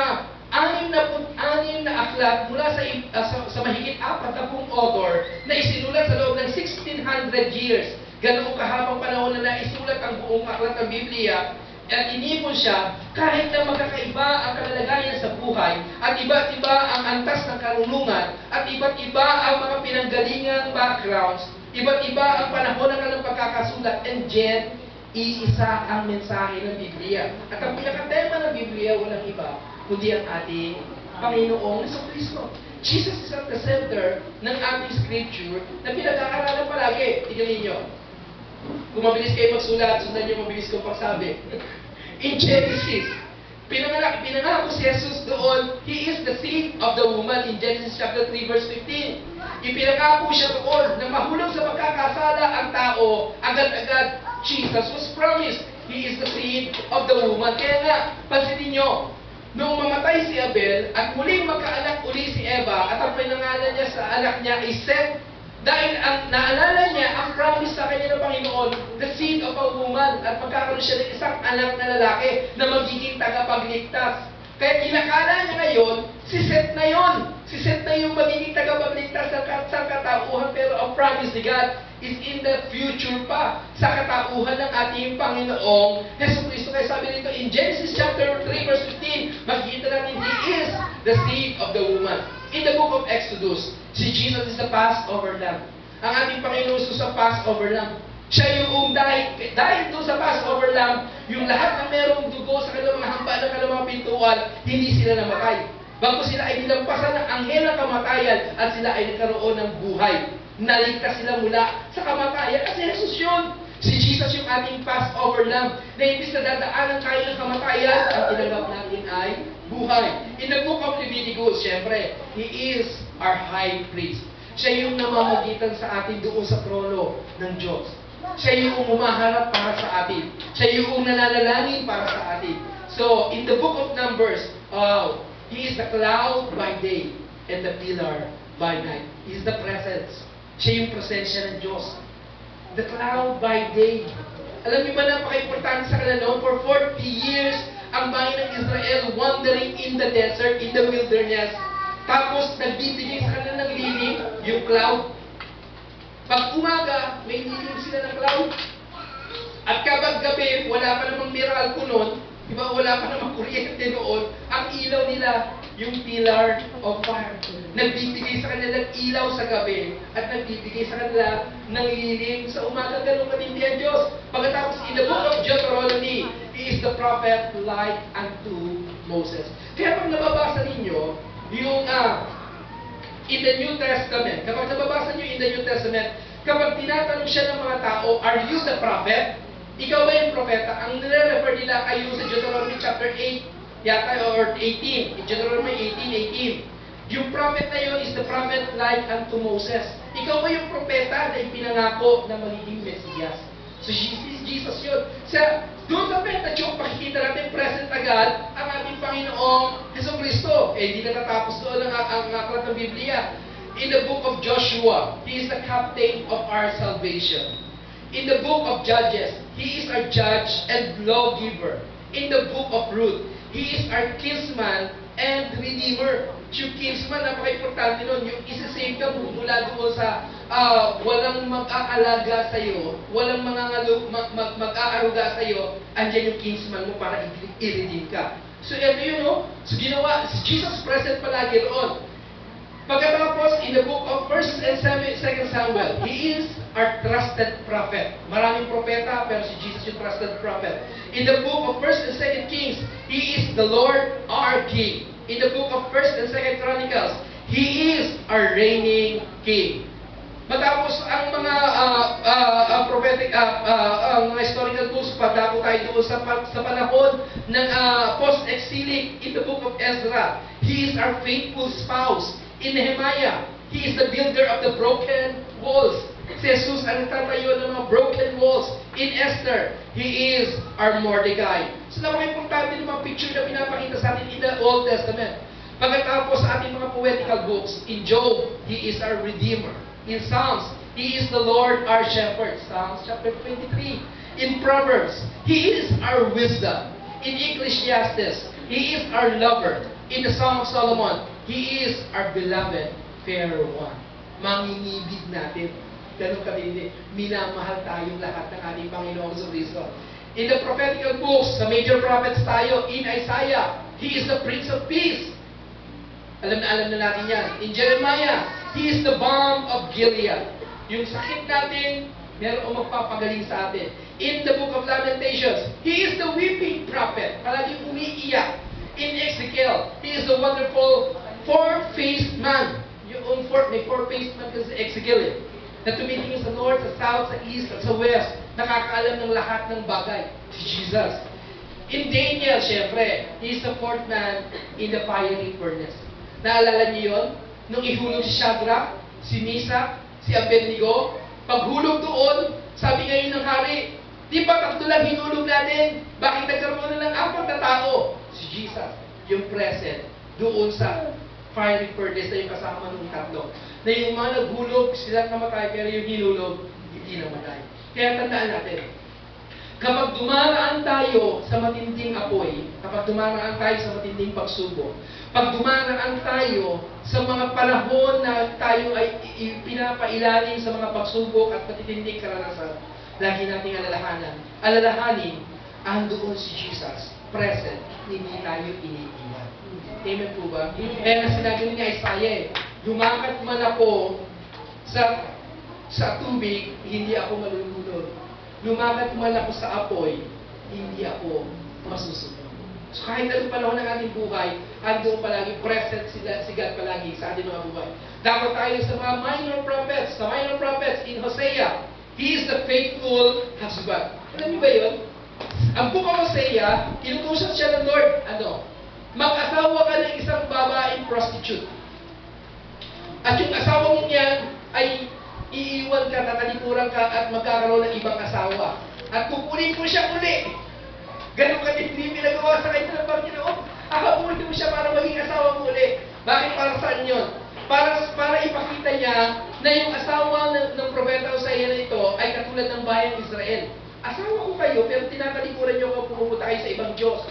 66 na aklat mula sa mahigit 40 author na isinulat sa loob ng 1600 years. Ganoong kahabang panahon na naisulat ang buong aklat ng Biblia at inipon siya kahit na magkakaiba ang kalalagayan sa buhay at iba't iba ang antas ng karunungan at iba't iba ang mga pinanggalingang backgrounds, iba't iba ang panahon ng kanilang pagkakasulat, and yet, iisa ang mensahe ng Biblia. At ang pinakatema ng Biblia, walang iba, kundi ang ating Panginoong Jesucristo. Jesus is at the center ng ating scripture na pinag-aaralan palagi. Tingnan ninyo. Kung mabilis kayo magsulat, sundan niyo mabilis kong pagsabi. In Genesis, pinangako si Jesus doon, He is the seed of the woman in Genesis chapter 3 verse 15. Ipinangako siya doon na mahulog sa pagkakasala ang tao, agad-agad Jesus was promised. He is the seed of the woman. Kaya nga, pansinin niyo, noong mamatay si Abel at muling magkaanak uli si Eva at ang pinangalan niya sa anak niya ay Seth, dahil ang naalala niya ang promise sa kanya ng Panginoon, the seed of a woman, at magkakaroon siya ng isang anak na lalaki na magiging tagapagligtas. Kaya kinakala niya ngayon, si Seth na yon. Si Seth na yung magiging tagapagligtas sa katauhan, pero ang promise ni God is in the future pa, sa katauhan ng ating Panginoong Jesucristo. Kaya sabi nito in Genesis chapter 3 verse 15, makikita natin He is the seed of the woman. In the book of Exodus, si Jesus is the Passover Lamb. Ang ating Panginoon Jesus sa Passover Lamb. Siya yung dahil doon sa Passover Lamb, yung lahat na merong dugo sa kanilang mga hamba, ng kanilang mga pintuan, hindi sila namatay. Bago sila ay nilampasan ng anghel ng kamatayan at sila ay nagkaroon ng buhay. Naligtas sila mula sa kamatayan kasi Jesus yun. Si Jesus yung ating Passover Lamb na imbis na dadaanan tayo ng kamatayan, ang tinanggap natin ay buhay. In the book of Leviticus, syempre, He is our high priest. Siya yung namamagitan sa atin doon sa trono ng Diyos. Siya yung umaharap para sa atin. Siya yung nananalangin para sa atin. So, in the book of Numbers, He is the cloud by day and the pillar by night. He is the presence. Siya yung presensya ng Diyos. The cloud by day. Alam niyo ba, napaka-importante sa kanila, for 40 years, ang bayan ng Israel wandering in the desert, in the wilderness. Tapos, nagbibigay sa kanila ng lilim, yung cloud. Pag umaga, may lilim sila ng cloud. At kapag gabi, wala pa namang Meralco noon, diba, wala pa namang kuryente noon, ang ilaw nila, yung pillar of fire. Nagbibigay sa kanila ng ilaw sa gabi at nagbibigay sa kanila ng lilim sa umaga. Ganun katindi ang Diyos. Pagkatapos, in the book of Deuteronomy, He is the prophet like unto Moses. Kaya pag nababasa ninyo, yung in the New Testament, kapag nababasa nyo in the New Testament, kapag tinatanong siya ng mga tao, are you the prophet? Ikaw ba yung propeta? Ang nire-refer nila ay yung sa Deuteronomy chapter 8, yata, or 18. In Deuteronomy 18:18. Yung prophet na yun is the prophet like unto Moses. Ikaw ba yung propeta na ipinangako na magiging Mesiyas? So, Jesus yun. Doon sa Pentateuch, pakikita natin present agad ang ating Panginoong Jesucristo. Eh, di natatapos doon ang aklat ng Biblia. In the book of Joshua, He is the captain of our salvation. In the book of Judges, He is our judge and lawgiver. In the book of Ruth, He is our kinsman and redeemer. Yung kinsman, napaka-importante nun. Yung isa-save ka mula doon sa walang mag-aalaga sa'yo, walang mag-aaruga sa'yo, andyan yung kinsman mo para i-redeem ka. So, ito yun, no? So, ginawa, si Jesus present palagi roon. Pagkatapos, in the book of 1st and 2nd Samuel, He is our trusted prophet. Maraming propeta, pero si Jesus yung trusted prophet. In the book of 1st and 2nd Kings, He is the Lord our King. In the book of 1st and 2nd Chronicles, He is our reigning King. Matapos ang mga prophetic, mga historical books, padako tayo doon sa panahon ng post-exilic in the book of Ezra. He is our faithful spouse. In Nehemiah, He is the builder of the broken walls. Si Jesus ang nagtatayo ng mga broken walls. In Esther, He is our Mordecai. So, napaka-importante ng mga picture na pinapakita sa atin in the Old Testament. Pagkatapos sa ating mga poetical books, in Job, He is our Redeemer. In Psalms, He is the Lord our Shepherd. Psalms chapter 23. In Proverbs, He is our wisdom. In Ecclesiastes, He is our lover. In the Song of Solomon, He is our beloved fair one. Manginibig natin. Ganun katindi. Minamahal tayong lahat ng ating Panginoong Jesucristo. In the prophetical books, sa major prophets tayo, in Isaiah, He is the Prince of Peace. Alam na natin yan. In Jeremiah, He is the balm of Gilead. Yung sakit natin, meron magpapagaling sa atin. In the book of Lamentations, He is the weeping prophet. Palaging umiiyak. In Ezekiel, He is the wonderful four-faced man. Yung may four-faced man kasi Ezekiel eh. Na tumitingin sa north, sa south, sa east, at sa west. Nakakaalam ng lahat ng bagay. Si Jesus. In Daniel, syempre, He is the fourth man in the fiery furnace. Naalala niyo yun? Nung ihulog si Shadrach, si Meshach, si Abednego, paghulog doon, sabi ngayon ng hari, di ba tatlo lang hinulog natin? Bakit nagkaroon na ng 4 na tao? Si Jesus, yung present, doon sa fiery furnace na yung kasama ng tatlo. Na yung mga naghulog, sila namatay, pero yung hinulog, hindi namatay. Kaya tandaan natin, kapag dumaraan tayo sa matinding apoy, kapag dumaraan tayo sa matinding pagsubok, pag dumaraan tayo sa mga panahon na tayo ay pinapailalim sa mga pagsubok at matitinding karanasan, lagi nating alalahanin, andoon si Jesus, present, hindi tayo iniiwan. Amen po ba? Kaya na sinabi niya Isaiah, lumakat man ako sa tubig, hindi ako malulunod. Lumakat man ako sa apoy, hindi ako masusunod. So kahit anong panahon ng ating buhay, andun palagi, present si God palagi sa ating mga buhay. Dapat tayo sa mga minor prophets. Sa minor prophets in Hosea, He is the faithful husband. Alam niyo ba yun? Ang book of Hosea, inutusan siya ng Lord, mag-asawa ka ng isang babaeng prostitute. At yung asawa mong yan ay iiwan ka, tatalikuran ka at magkakaroon ng ibang asawa. At kukunin mo siya uli. Ganun ka din hindi pinagawa sa kanya ng Panginoon. Akapunin mo siya para maging asawa mo uli. Bakit para saan yun? Para ipakita niya na yung asawa ng propeta Hosea na ito ay katulad ng bayang Israel. Asawa ko kayo, pero tinatalikuran niyo kung pumunta kayo sa ibang Diyos.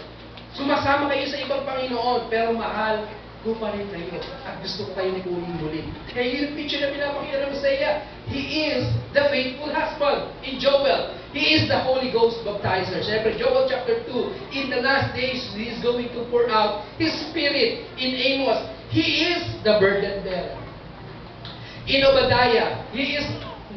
Sumasama kayo sa ibang Panginoon, pero mahal ko pa rin kayo. At gusto ko kayo kunin muli. Kaya yung picture na pinapakita ng Hosea, He is the faithful husband. In Joel, He is the Holy Ghost baptizer. Siyempre, Joel chapter 2, in the last days, He is going to pour out His Spirit. In Amos, He is the burden bearer. In Obadiah, He is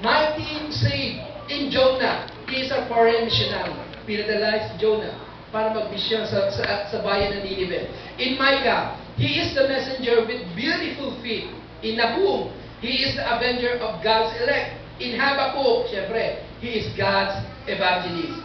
mighty save. In Jonah, He is our foreign missionary. Pinadala si Jonah para mag-mission sa bayan ng Nineveh. In Micah, He is the messenger with beautiful feet. In Nahum, He is the avenger of God's elect. In Habakkuk, syempre, He is God's evangelist.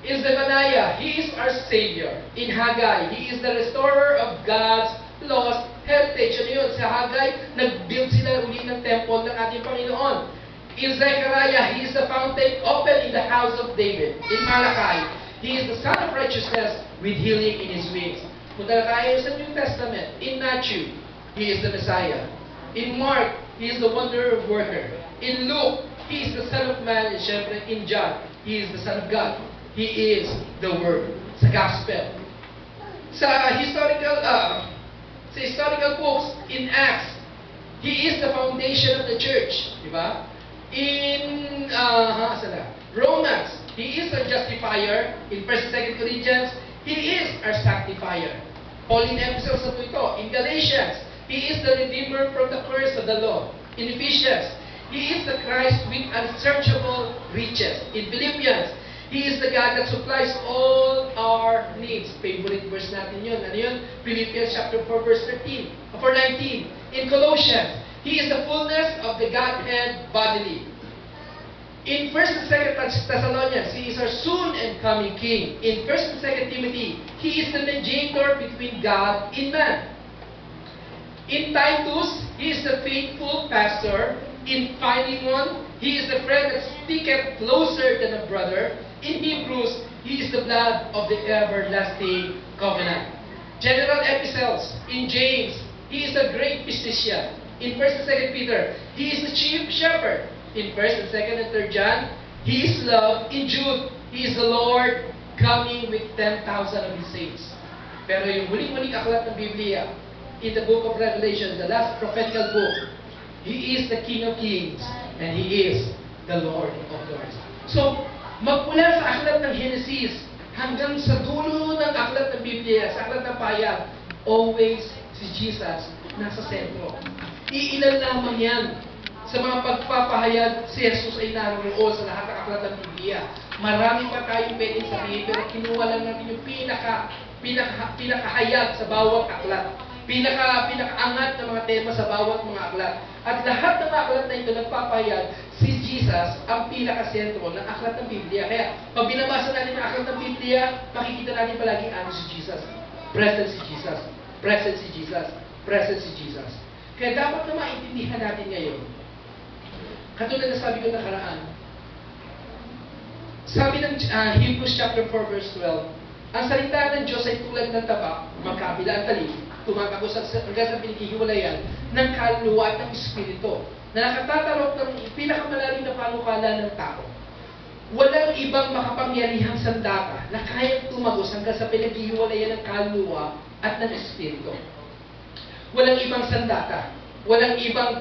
In Zephaniah, He is our Savior. In Haggai, He is the restorer of God's lost heritage. Ano yun? Sa Haggai, nag-build sila uli ng temple ng ating Panginoon. In Zechariah, He is the fountain open in the house of David. In Malachi, He is the Son of righteousness with healing in His wings. Punta na tayo sa New Testament. In Matthew, He is the Messiah. In Mark, He is the wonder worker. In Luke, He is the Son of Man. And syempre, in John, He is the Son of God. He is the Word. Sa Gospel. Sa historical books, in Acts, He is the foundation of the church. Diba? In Romans, He is our justifier. In 1st and 2nd Corinthians, He is our sanctifier. Pauline epistles na po ito. In Galatians, He is the redeemer from the curse of the law. In Ephesians, He is the Christ with unsearchable riches. In Philippians, He is the God that supplies all our needs. Favorite verse natin yun. Ano yun? Philippians chapter 4 verse 19. In Colossians, He is the fullness of the Godhead bodily. In 1st and 2nd Thessalonians, He is our soon and coming King. In 1st and 2nd Timothy, He is the mediator between God and man. In Titus, He is the faithful pastor. In Philemon, He is the friend that sticketh closer than a brother. In Hebrews, He is the blood of the everlasting covenant. General epistles. In James, He is the great physician. In 1st and 2nd Peter, He is the chief shepherd. In 1st and 2nd and 3rd John, He is love. In Jude, He is the Lord coming with 10,000 of His saints. Pero yung muling-muling aklat ng Biblia, in the book of Revelation, the last prophetical book, He is the King of Kings and He is the Lord of Lords. So, magmula sa aklat ng Genesis hanggang sa dulo ng aklat ng Biblia, sa aklat ng Payag, always si Jesus nasa sentro. Iilan lamang yan. Sa mga pagpapahayag, si Jesus ay naroon sa lahat ng aklat ng Biblia. Marami pa tayong pwedeng sabihin, pero kinuha lang natin yung pinakahayag sa bawat aklat. Pinakaangat na mga tema sa bawat mga aklat. At lahat ng mga aklat na ito nagpapahayag, si Jesus ang pinakasentro ng aklat ng Biblia. Kaya, pag binabasa natin ang aklat ng Biblia, makikita natin palagi ano si Jesus. Present si Jesus. Present si Jesus. Present si Jesus. Kaya dapat na maintindihan natin ngayon. Katulad na sabi ko nakaraan, sabi ng Hebrews chapter 4 verse 12, ang salita ng Diyos ay tulad ng tabak, magkabila ang talim, tumatagos hanggang sa pinaghihiwalayan ng kaluluwa at ng espiritu, na nakatatarok ng pinakamalalim na panukala ng tao. Walang ibang makapangyarihang sandata na kayang tumagos hanggang sa pinaghihiwalayan ng kaluluwa at ng espiritu. Walang ibang sandata, walang ibang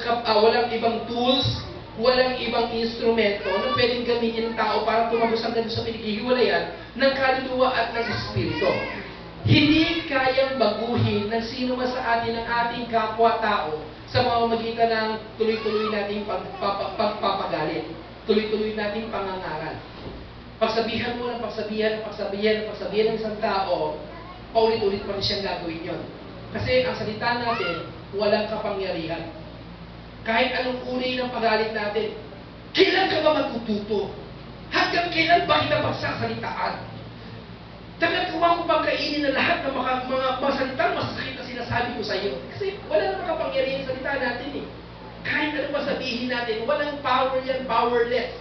tools, walang ibang instrumento na pwedeng gamitin ng tao para tumagos hanggang sa pinaghihiwalayan ng kaluluwa at ng espiritu. Hindi kayang baguhin ng sino man sa atin ang ating kapwa-tao sa pamamagitan ng tuloy-tuloy nating pagpapagalit, tuloy-tuloy nating pangangaral. Pagsabihan mo ng pagsabihan ng isang tao, paulit-ulit pa rin siyang gagawin yon. Kasi ang salita natin, walang kapangyarihan. Kahit anong uri ng pagalit natin, kailan ka ba matututo? Hanggang kailan ba kita pagsasalitaan? Tagagawa mo bang kainin na lahat ng mga salitang masasakit na sinasabi ko sa iyo? Kasi wala namang kapangyarihan salita natin eh. Kahit ano pa sabihin natin, walang power yan, powerless.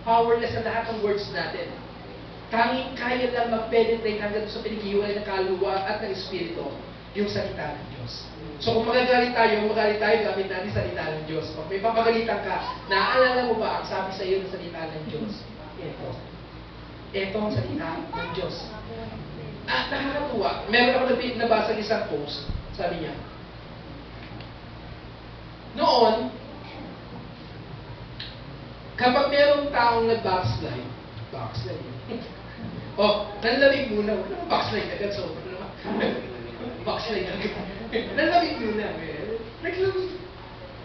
Powerless ang lahat ng words natin. Tanging kaya lang mag-penetrate hanggang sa pinaghihiwalay ng kaluluwa at ng espiritu, yung salita ng Diyos. So kung magagalit tayo, gamit natin salita ng Diyos. Pag may papagalitan ka, naaalala mo ba ang sabi sa iyo ng salita ng Diyos? Ito ang salita ng Diyos. At nakakatuwa, meron ako nabasa isang post, sabi niya, noon, kapag merong taong nag-backslide, nanlamig muna, backslide agad, so, backslide agad. Nanlamig muna.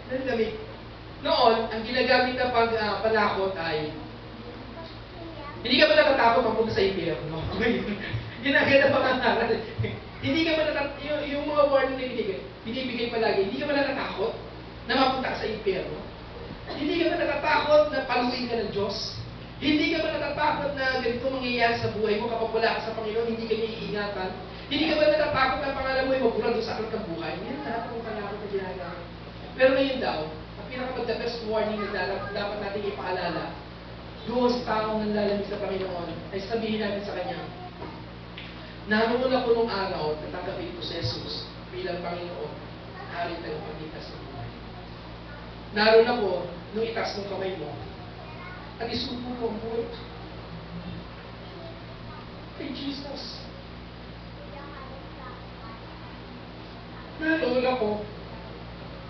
Nanlamig. Noon, ang ginagamit na panakot ay, hindi ka ba natatakot ang punta sa impyerno? Ginagana pa ang aral. Hindi ka ba natatakot, yung mga warning na binibigay palagi, hindi ka ba natatakot na mapunta ka sa impyerno? Hindi ka ba natatakot na paluin ka ng Diyos? Hindi ka ba natatakot na ganito mangyayari sa buhay mo kapag wala ka sa Panginoon, hindi ka niya iingatan? Hindi ka ba natatakot na pangalan mo ay mabulag sa aklat ng buhay? Yan lahat ng panakot na ginagawa. Pero ngayon daw, pinaka-the best warning na dapat natin ipaalala doon sa taong nanlalamig sa Panginoon ay sabihin natin sa Kanya, naroon ako nung araw na tanggapin ko si Jesus bilang Panginoon, hari ng pagligtas ng buhay. Naroon ako nung itaas ng kamay mo at isupo mo ang buhay kay Jesus. Naroon ako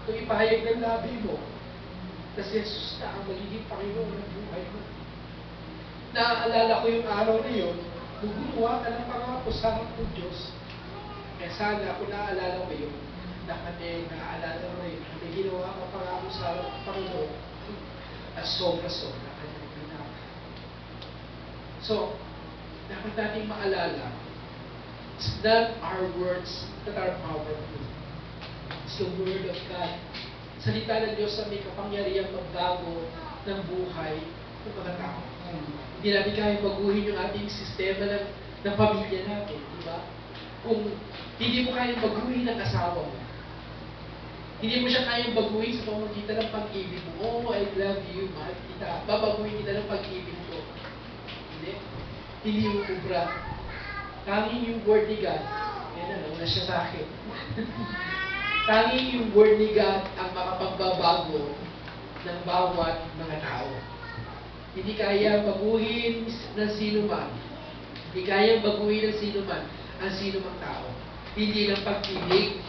nung ipahayag ng labi mo na si Jesus na ang magiging Panginoon ng buhay mo. Naaalala ko yung araw na yun, nung gumawa ka ng pangako sa harap ng Diyos. Kaya sana kung naaalala mo yun, dapat naaalala mo yun, may ginawa ka pangako sa harap ng Panginoon at sobra-sobra ka na ginawa. So, dapat natin maalala, it's not our words that are powerful. It's the Word of God. Salita ng Diyos na may kapangyarihang magbago ng buhay ng mga tao. Hindi natin kaya baguhin yung ating sistema ng pamilya natin, di ba? Kung hindi mo kayang baguhin ang asawa mo, hindi mo siya kayang baguhin sa pamamagitan ng pag-ibig mo. Oh, I love you, mahal kita. Babaguhin kita ng pag-ibig ko. Hindi. Hindi mo ubra. Tanging yung word ni God, yan na, nauna siya sa akin. Tanging yung word ni God ang makapagbabago ng bawat mga tao. Hindi kaya baguhin ng sino man. Hindi kaya baguhin ng sino man ang sino mang tao. Hindi ng pag-ibig,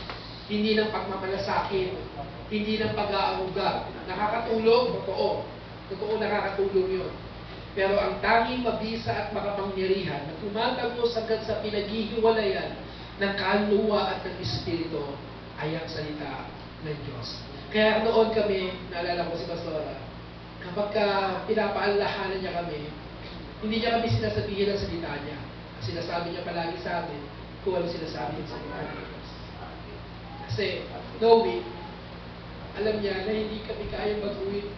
hindi ng pagmamalasakit, hindi ng pag-aaruga. Nakakatulong, totoo. Totoo nakakatulong yun. Pero ang tanging mabisa at makapangyarihan na tumatagos hanggang sa pinaghihiwalayan ng kaluluwa at ng espiritu ay ang salita ng Diyos. Kaya noon kami, naalala ko si Pastora, kapag pinapaalahanan niya kami, hindi niya kami sinasabihin ang salita niya. Sinasabi niya palagi sa amin kung ano sinasabi ng salita ng Diyos. Kasi, knowing, alam niya na hindi kami kayang baguhin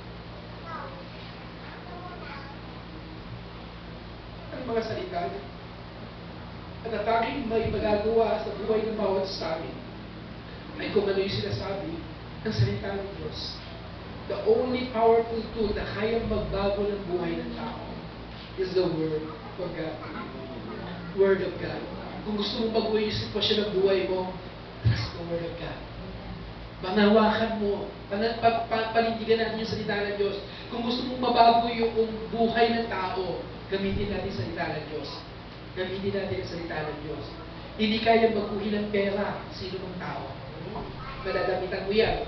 ang mga salita niya. At ang tanging may magagawa sa buhay ng bawat sa amin ay kung ano yung sinasabi ng salita ng Diyos. The only powerful tool na kayang magbago ng buhay ng tao is the Word of God. Word of God. Kung gusto mong baguhin yung sitwasyon ng buhay mo, trust the Word of God. Panawakan mo, panindigan natin yung salita ng Diyos. Kung gusto mong mabago yung buhay ng tao, gamitin natin yung salita ng Diyos. Gamitin natin yung salita ng Diyos. Hindi kayang baguhin ng pera, sino mang tao. Madadamitan mo yan.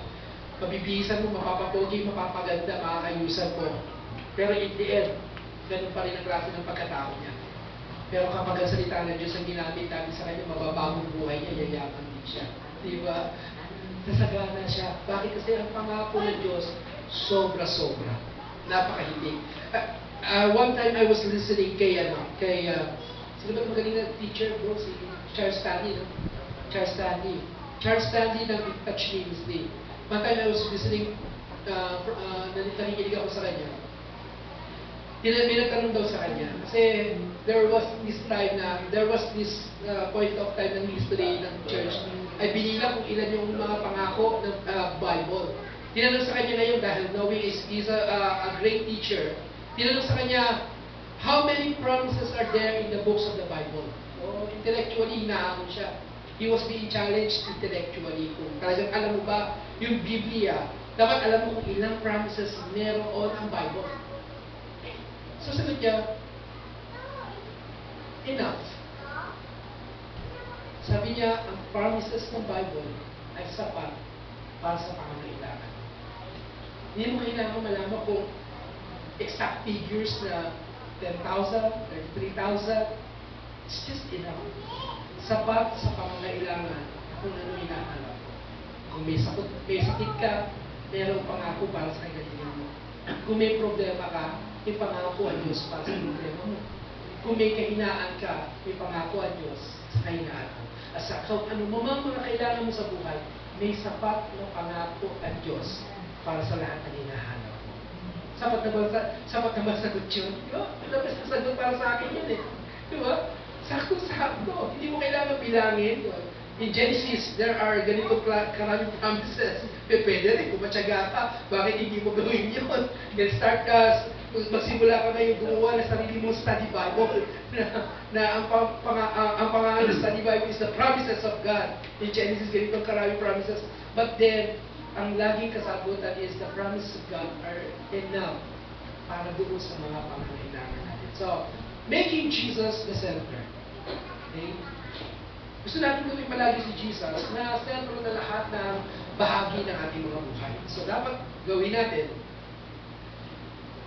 Mabibihisan mo, mapapapogi, mapapaganda, makakayusan mo. Pero in the end, ganun pa rin ang klase ng pagkatao niya. Pero kapag ang salita ng Diyos ang ginamit natin sa kanya, mababagong buhay niya, yayaman din siya. Di ba? Nasagana siya. Bakit? Kasi ang pangako ng Diyos, sobra-sobra. Napakahilig. One time I was listening kay sino ba magaling na teacher, bro? Si Charles Stanley, no? Charles Stanley. Charles Stanley ng Touch Ministry. One time I was listening, nakikinig ako sa kanya. May nagtanong daw sa kanya. Kasi there was this time na, there was this point of time ng history ng church ay binila kung ilan yung mga pangako ng Bible. Tinanong sa kanya ngayon dahil knowing he's a great teacher. Tinanong sa kanya, how many promises are there in the books of the Bible? So, intellectually, hinahamon siya. He was being challenged intellectually. Kung talagang alam mo ba yung Biblia, dapat alam mo kung ilang promises meron ang Bible. So sagot niya, enough. Sabi niya, ang promises ng Bible ay sapat para sa pangangailangan. Hindi mo kailangan malaman kung exact figures na 10,000 or 3,000. It's just enough. Sapat sa pangangailangan kung ano hinahanap. Kung may sakit ka, mayroong pangako para sa kailangan mo. Kung may problema ka, may pangako ang Diyos para sa problema mo. Kung may kahinaan ka, may pangako ang Diyos sa kahinaan mo. At sa kung ano mga kailangan mo sa buhay, may sapat na pangako ang Diyos para sa lahat ng hinahanap mo. Sapat na ba sagot yun? Dapat na sagot para sa akin yun eh. Di ba? Sakto-sakto. Hindi mo kailangan bilangin. In Genesis, there are ganito karaming promises. Pwede rin, kung matyaga ka, bakit hindi mo gawin yun? Then start ka, magsimula ka ngayon gumawa na sarili mong study Bible na ang pangalan ng study Bible is the promises of God. In Genesis, ganito karaming promises. But then, ang laging kasagutan is the promises of God are enough para doon sa mga pangangailangan natin. So, making Jesus the center. Okay? Gusto natin gawin palagi si Jesus na sentro na lahat ng bahagi ng ating mga buhay. So, dapat gawin natin,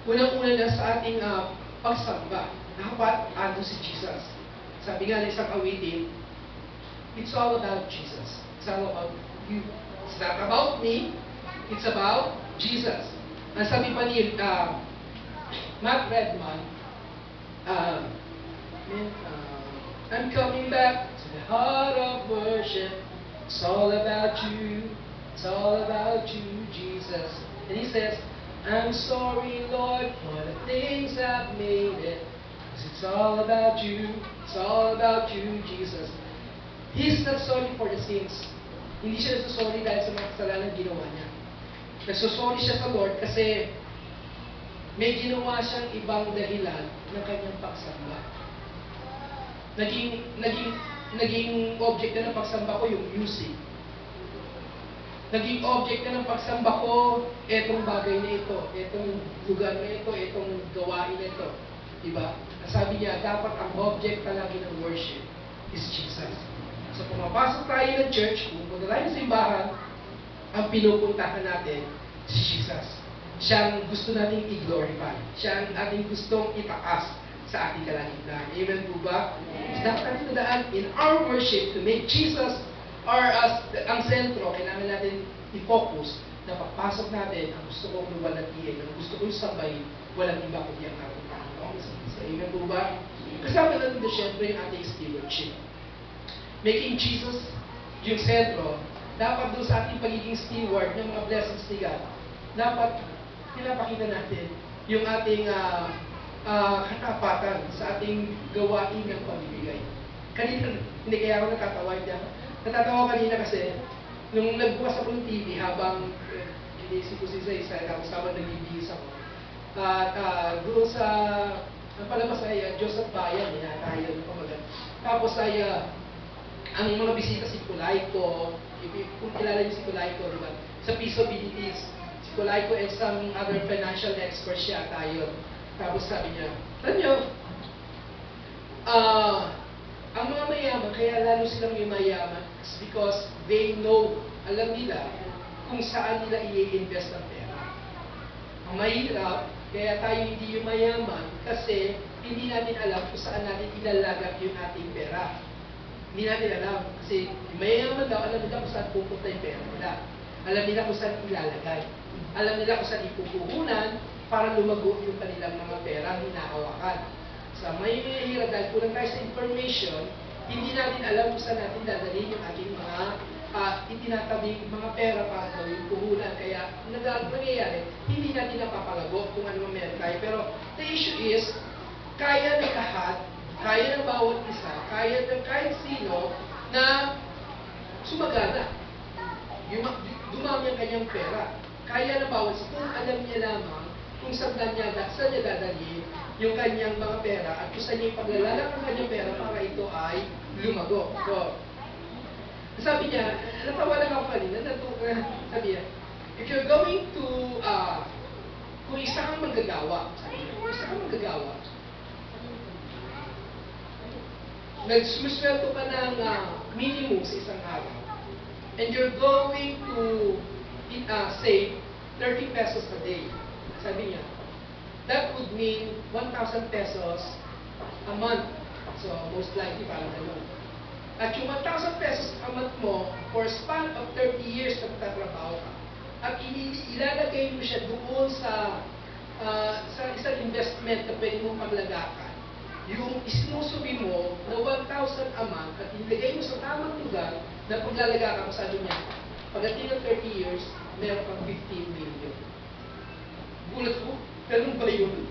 unang-una na sa ating pagsamba, dapat ando si Jesus. Sabi nga ng isang awitin, it's all about Jesus. It's all about you. It's not about me. It's about Jesus. Ang sabi pa ni Matt Redman, I'm coming back to the heart of worship. It's all about you. It's all about you, Jesus. And he says, I'm sorry, Lord, for the things I've made it. 'Cause it's all about you. It's all about you, Jesus. He's not sorry for the sins. Hindi siya nagsasorry dahil sa mga kasalanan ginawa niya. Nagsasorry siya sa Lord kasi may ginawa siyang ibang dahilan ng kanyang pagsamba. Naging object na ng pagsamba ko yung music. Naging object na ng pagsamba ko etong bagay na ito, etong lugar na ito, etong gawain na ito. Diba? Sabi niya, dapat ang object palagi ng worship is Jesus. So pumapasok tayo ng church, pupunta tayo sa simbahan, ang pinupuntahan natin si Jesus. Siya ang gusto nating i-glorify. Siya ang ating gustong itaas sa ating kalagitnaan. Amen po ba? So, dapat natin tandaan, in our worship, to make Jesus ang sentro, kailangan natin i-focus na pagpasok natin, ang gusto kong luwalatihin, ang gusto kong sabayin, walang iba kundi ang ating Panginoon. So, amen po ba? Kasama natin doon syempre yung ating stewardship. Making Jesus yung sentro, dapat doon sa ating pagiging steward ng mga blessings ni God, dapat pinapakita natin yung ating katapatan sa ating gawain ng pamibigay. Kanina, hindi kaya ako natatawa kanina kasi nung nagbukas ako ng TV habang inisip ko si Zay, tapos habang nagbibihis ako. Doon sa palabas ay Diyos at Bayan, tayo pamagat. Tapos ay ang mga bisita si Kulayko, kung kilala niyo si Kulayko, diba? Sa feasibilities, si Kulayko and some other financial experts siya tayo. Tapos sabi niya, alam niyo, ang mga mayaman, kaya lalo silang may mayaman, is because they know, alam nila, kung saan nila i-invest ang pera. Ang mahirap, kaya tayo hindi yung mayaman, kasi hindi natin alam kung saan natin ilalagak yung ating pera. Hindi natin alam, kasi mayaman daw, alam nila kung saan pupunta yung pera nila. Alam nila kung saan ilalagay. Alam nila kung saan ipupuhunan, para lumago yung kanilang mga pera hinahawakan. Sa may hirap dahil kulang tayo sa information, hindi natin alam kung saan natin dadalhin yung ating mga itinatabing mga pera para gawin puhunan. Kaya nangyayari, hindi natin napapalago kung ano meron tayo. Pero the issue is, kaya ng lahat, kaya ng bawat isa, kaya ng kahit sino na sumagana. Dumami ang kanyang pera. Kaya ng bawat isa, kung alam niya lamang kung saan niya dadalhin yung kanyang mga pera at kung saan niya ipaglalalak ang kanyang pera para ito ay lumago. So, sabi niya, natawa lang ako kanina, sabi niya, if you're going to, kung isa kang manggagawa, sabi niya, kung isa kang manggagawa, nagsusweldo ka ng minimum sa isang araw, and you're going to save 30 pesos a day, sabi niya, that would mean 1,000 pesos a month. So, most likely, parang gano'n. At yung 1,000 pesos a month mo, for a span of 30 years na magtatrabaho ka, at ilalagay mo siya doon sa isang investment na pwede mong paglagakan, yung isinusubi mo na 1,000 a month at ilagay mo sa tamang lugar na paglalagakan mo, sabi niya, pagdating ng 30 years, meron kang 15 million. Gulat ko, ganun ba yun?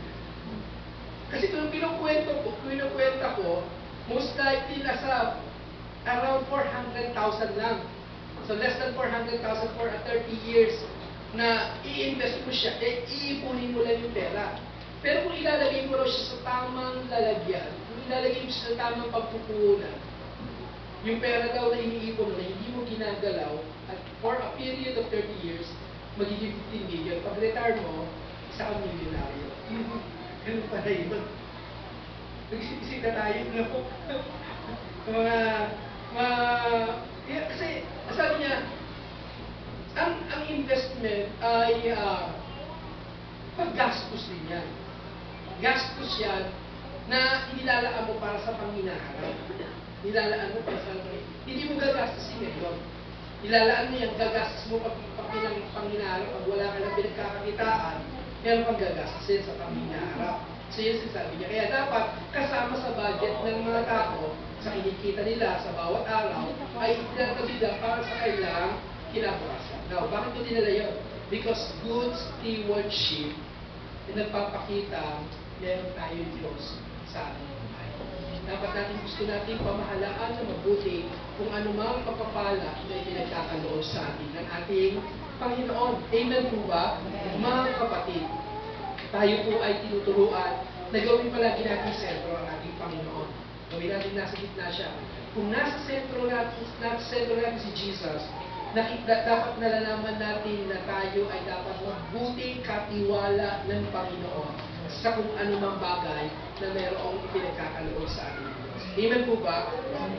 Kasi kung kinukwenta ko, most likely nasa around 400,000 lang. So less than 400,000 for a 30 years na i-invest mo siya, iipunin mo lang yung pera. Pero kung ilalagay mo raw siya sa tamang lalagyan, kung ilalagay mo siya sa tamang pagpupunan, yung pera daw na iniipon mo na hindi mo ginagalaw, at for a period of 30 years, magiging 15 million. Pag retire mo, isa kang milyonaryo. Ganun pala yun. Nag-isip na tayo, no? Kasi, sabi niya, ang investment ay paggastos din yan. Gastos yan na inilalaan mo para sa panginaharap. Nilalaan mo para sa hindi mo gagastusin ngayon. Nilalaan mo yan, gagastos mo pag panginaharap, pag wala ka ng pinagkakakitaan, meron pang gagastusin sa panginaharap. So yun sinasabi niya. Kaya dapat kasama sa budget ng mga tao, sa kinikita nila sa bawat araw, ay itinatagida para sa kailangang kinabukasan. Now, bakit ko dinala yun? Because good stewardship ay nagpapakita meron tayong Diyos sa ating buhay. Dapat natin gusto natin pamahalaan na mabuti kung anumang kapapala na ipinagkakaloob sa atin ng ating Panginoon. Amen po ba? Mga kapatid, tayo po ay tinuturuan na gawin palagi natin sentro ang ating Panginoon. Gawin natin nasa gitna siya. Kung nasa sentro natin si Jesus, dapat nalalaman natin na tayo ay dapat mabuting katiwala ng Panginoon sa kung anumang bagay na mayroong ipinagkakaloob sa ating Diyos. Amen po ba?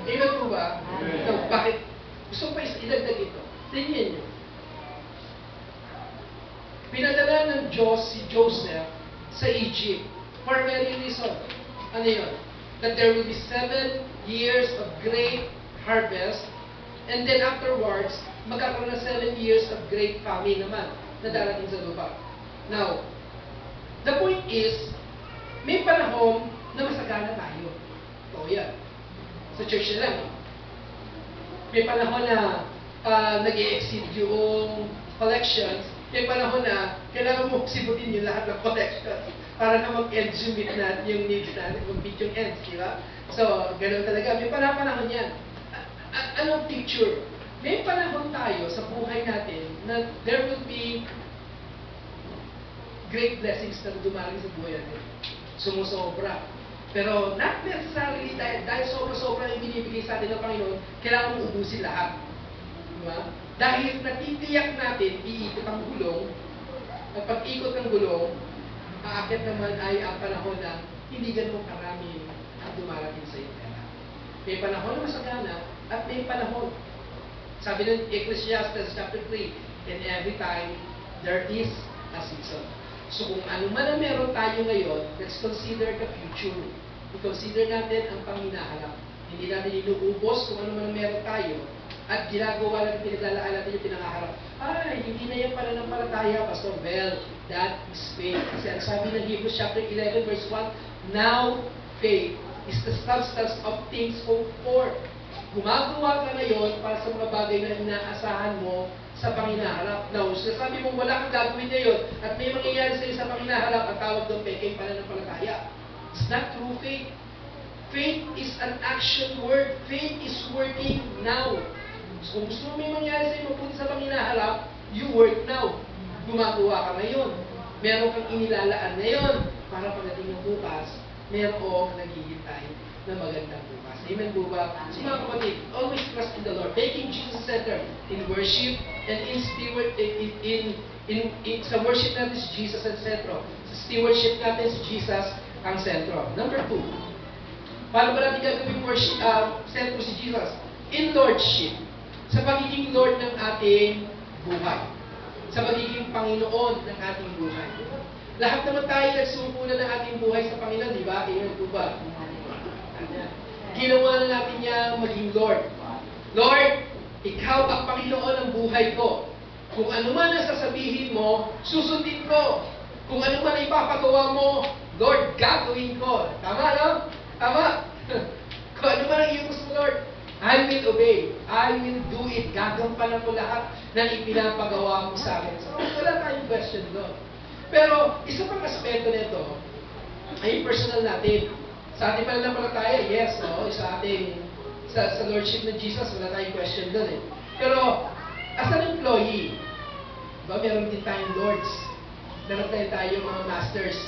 Amen po ba? So, bakit? Gusto ko pa idagdag ito. Tingnan nyo. Pinadala ng Diyos si Joseph sa Egypt for a very reason. Ano yun? That there will be 7 years of great harvest, and then afterwards, magkakaroon ng 7 years of great famine naman na darating sa lupa. Now, the point is, may panahon na masagana tayo. O yan. Sa church na lang. May panahon na nag-i-exceed yung collections. May panahon na kailangan mo sibutin yung lahat ng collections para na mag-end yung needs natin, mag-meet yung ends, di ba? So, ganoon talaga. May panahon yan. Anong picture? May panahon tayo sa buhay natin na there will be great blessings na dumating sa buhay natin. Sumusobra. Pero not necessarily dahil sobra-sobra yung binibigay sa atin ng Panginoon, kailangan mong ubusin lahat. Diba? Dahil natitiyak natin, iikot ang gulong, at pag-ikot ng gulong, aakit naman ay ang panahon na hindi ganun karami ang dumarating sa iyo. May panahon na masagana at may panahon. Sabi ng Ecclesiastes chapter 3, in every time, there is a season. So kung ano man ang meron tayo ngayon, let's consider the future. I-consider natin ang panginaharap. Hindi natin inuubos kung ano man ang meron tayo at ginagawa natin, pinaglalaan natin yung pinangaharap. Ay, hindi na yan pananampalataya, Pastor. Well, that is faith. Kasi ang sabi ng Hebrews chapter 11 verse 1, now faith is the substance of things hoped for. Gumagawa ka ngayon para sa mga bagay na inaasahan mo sa panginaharap. Now, sabi mo wala kang gagawin ngayon at may mangyayari sa iyo sa panginaharap, ang tawag doon peking pananampalataya. It's not true faith. Faith is an action word. Faith is working now. So, kung gusto mo may mangyari sa iyo mabuti sa panginaharap, you work now. Gumagawa ka ngayon. Meron kang inilalaan ngayon para pagdating ng bukas, merong naghihintay na magandang bukas. Amen po ba? So mga kapatid, always trust in the Lord. Taking Jesus center in worship and in steward, sa worship natin si Jesus ang sentro. Sa stewardship natin si Jesus ang sentro. Number 2, paano ba natin gagawin worship, sentro si Jesus? In Lordship. Sa pagiging Lord ng ating buhay. Sa pagiging Panginoon ng ating buhay. Lahat naman tayo nagsumpo na ng ating buhay sa Panginoon, di ba? Amen po ba? Ginawa na natin niya maging Lord. Lord, Ikaw ang Panginoon ng buhay ko. Kung ano man ang sasabihin mo, susundin ko. Kung ano man ang ipapagawa mo, Lord, gagawin ko. Tama, no? Tama? Kung ano man ang iutos mo, Lord, I will obey. I will do it. Gagampanan ko lahat ng ipinapagawa mo sa akin. So, wala tayong question doon. Pero, isa pang aspeto nito ay personal natin. Sa ating pananampalataya, yes, no? Sa sa Lordship ng Jesus, wala tayong question doon eh. Pero, as an employee, ba, meron din tayong lords. Meron din tayong mga masters.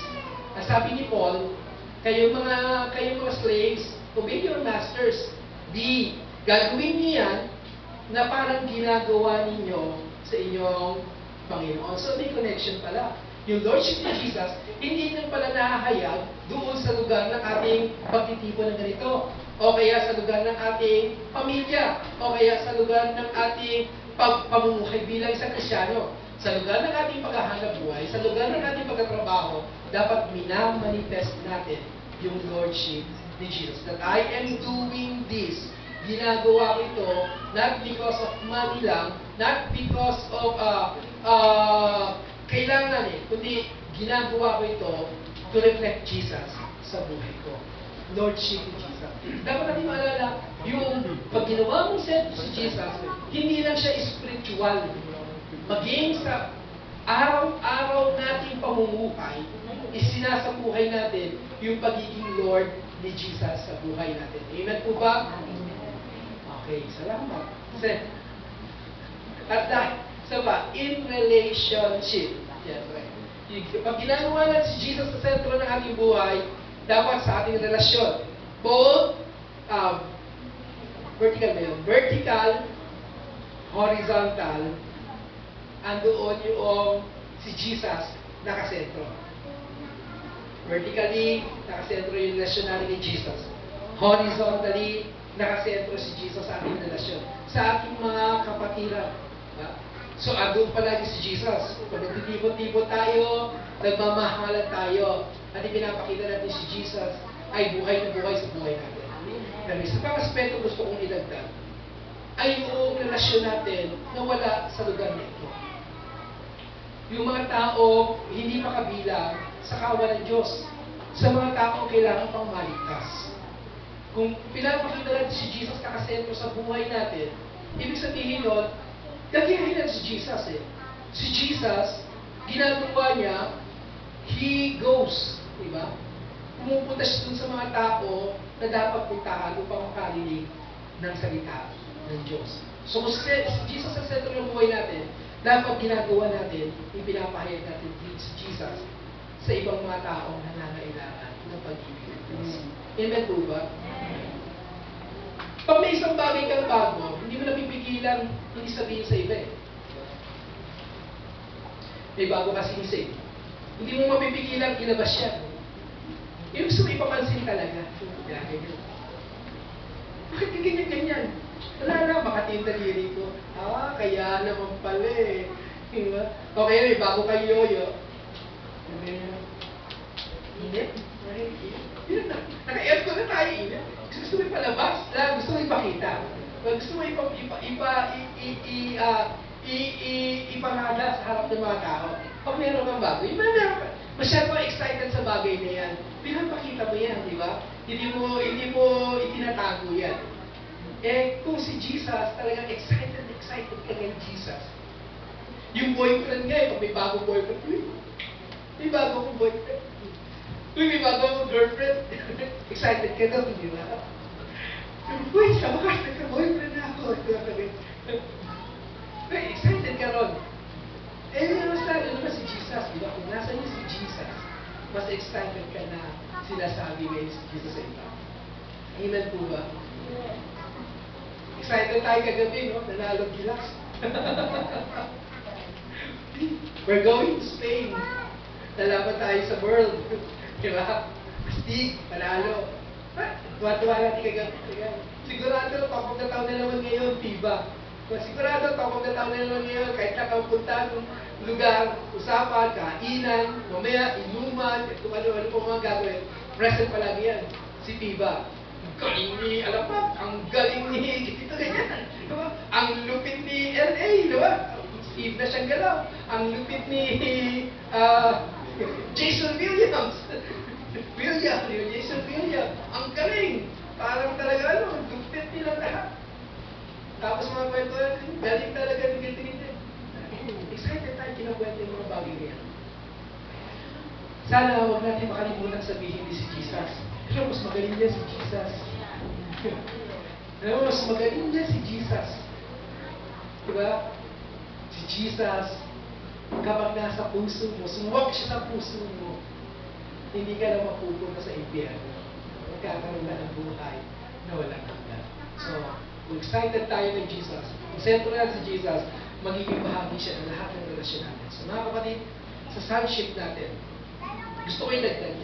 Ang sabi ni Paul, kayong mga slaves, obey your masters. Di, gagawin niyo yan na parang ginagawa ninyo sa inyong Panginoon. So, may connection pala. Yung Lordship ni Jesus, hindi nang pala nahahayag doon sa lugar ng ating pagtitipon ng ganito. O kaya sa lugar ng ating pamilya. O kaya sa lugar ng ating pamumuhay bilang isang Kristyano. Sa lugar ng ating paghahanap buhay, sa lugar ng ating pagtatrabaho, dapat minamanifest natin yung Lordship ni Jesus. That I am doing this. Ginagawa ko ito not because of money lang, not because of kailangan kundi ginagawa ko ito to reflect Jesus sa buhay ko. Lordship ni Jesus. Dapat natin maalala, yung pag ginawa mong set si Jesus, hindi lang siya spiritual. Maging sa araw-araw nating pamumuhay, isinasabuhay natin yung pagiging Lord ni Jesus sa buhay natin. Amen po ba? Okay, salamat. In relationship. Yes, right. Pag ginagawa natin si Jesus sa sentro ng ating buhay, dapat sa ating relasyon. Both, vertical na yun. Vertical, horizontal, andoon yung si Jesus nakasentro. Vertically, nakasentro yung relasyon natin ni Jesus. Horizontally, nakasentro si Jesus sa ating relasyon. Sa ating mga kapatiran. So, andun palagi si Jesus. Pag nagtitipon-tipon tayo, nagmamahalan tayo, at ipinapakita natin si Jesus ay buhay na buhay sa buhay natin. Pero isa pang aspeto gusto kong idagdag, ay yung relasyon natin na wala sa lugar na ito. Yung mga tao hindi makabilang sa kawan ng Diyos. Sa mga tao kailangan pang maligtas. Kung pinapakita natin si Jesus nakasentro sa buhay natin, ibig sabihin nun, gagayahin natin si Jesus eh. Si Jesus, ginagawa niya, He goes. Diba? Pumupunta siya dun sa mga tao na dapat puntahan upang makarinig ng salita ng Diyos. So kung si Jesus sa sentro ng buhay natin, dapat ginagawa natin, ipinapahayag natin si Jesus sa ibang mga taong nangangailangan ng pag-ibig ng Diyos. Amen po ba? Pag may isang bagay kang bago, hindi mo napipigilan hindi sabihin sa iba eh. May bago kasi sing. Hindi mo mapipigilan ilabas yan. Yung gusto mo ipapansin talaga. Bakit ka ganyan-ganyan? Wala na, makati yung daliri ko. Kaya naman pala eh. Diba? O kaya may bago kang yoyo. Init? Naka-aircon na tayo, init. Gusto mo ipalabas, gusto mo ipakita. Gusto mo iparada sa harap ng mga tao. Pag meron kang bago, yung meron ka. Masyado excited sa bagay na yan. Pinapakita mo yan, di ba? Hindi mo itinatago yan. Eh, kung si Jesus, talagang excited ka kay Jesus. Yung boyfriend nga, pag may bagong boyfriend, may bago kong boyfriend. May bago kong girlfriend. Excited ka daw, di ba? Uy, sa wakas, nagka-boyfriend na ako. Excited ka ron. Eh, mas lalo naman si Jesus, di ba? Kung nasa niyo si Jesus, mas excited ka na sinasabi ngayon si Jesus sa iba. Amen po ba? Excited tayo kagabi, no? Nanalog gilas. We're going to Spain. Lalaban tayo sa world. Diba? Astig, panalo. Tuwa-tuwa natin kagabi. Sigurado, pagkataon na naman ngayon, tiba. Sigurado, pagkataon na naman ngayon, kahit nakapunta ng lugar, usapan, kainan, mamaya, inuman, kung ano-ano po mga gagawin, present palagi yan. Si Tiba. Ang galing ni Alapat, ang galing ni Gito ganyan. Diba? Ang lupit ni LA, diba? Steve na siyang galaw. Ang lupit ni Jason Williams. Jason Williams. Ang galing. Parang talaga lupit nila lahat. Tapos mga kwento, galing talaga ni Gito. Excited tayo kinakwento yung mga bagay niya. Sana huwag natin makalimutan sabihin ni si Jesus. Pero mas magaling niya si Jesus. Alam mo, mas magaling na si Jesus. Diba? Si Jesus, kapag nasa puso mo, sumuwak siya sa puso mo, hindi ka na mapupunta sa impyerno. Magkakaroon ka ng buhay na walang hanggan. So, kung excited tayo kay Jesus, kung sentro na si Jesus, magiging bahagi siya ng lahat ng relasyon natin. So mga kapatid, sa sonship natin, gusto ko yung dagdag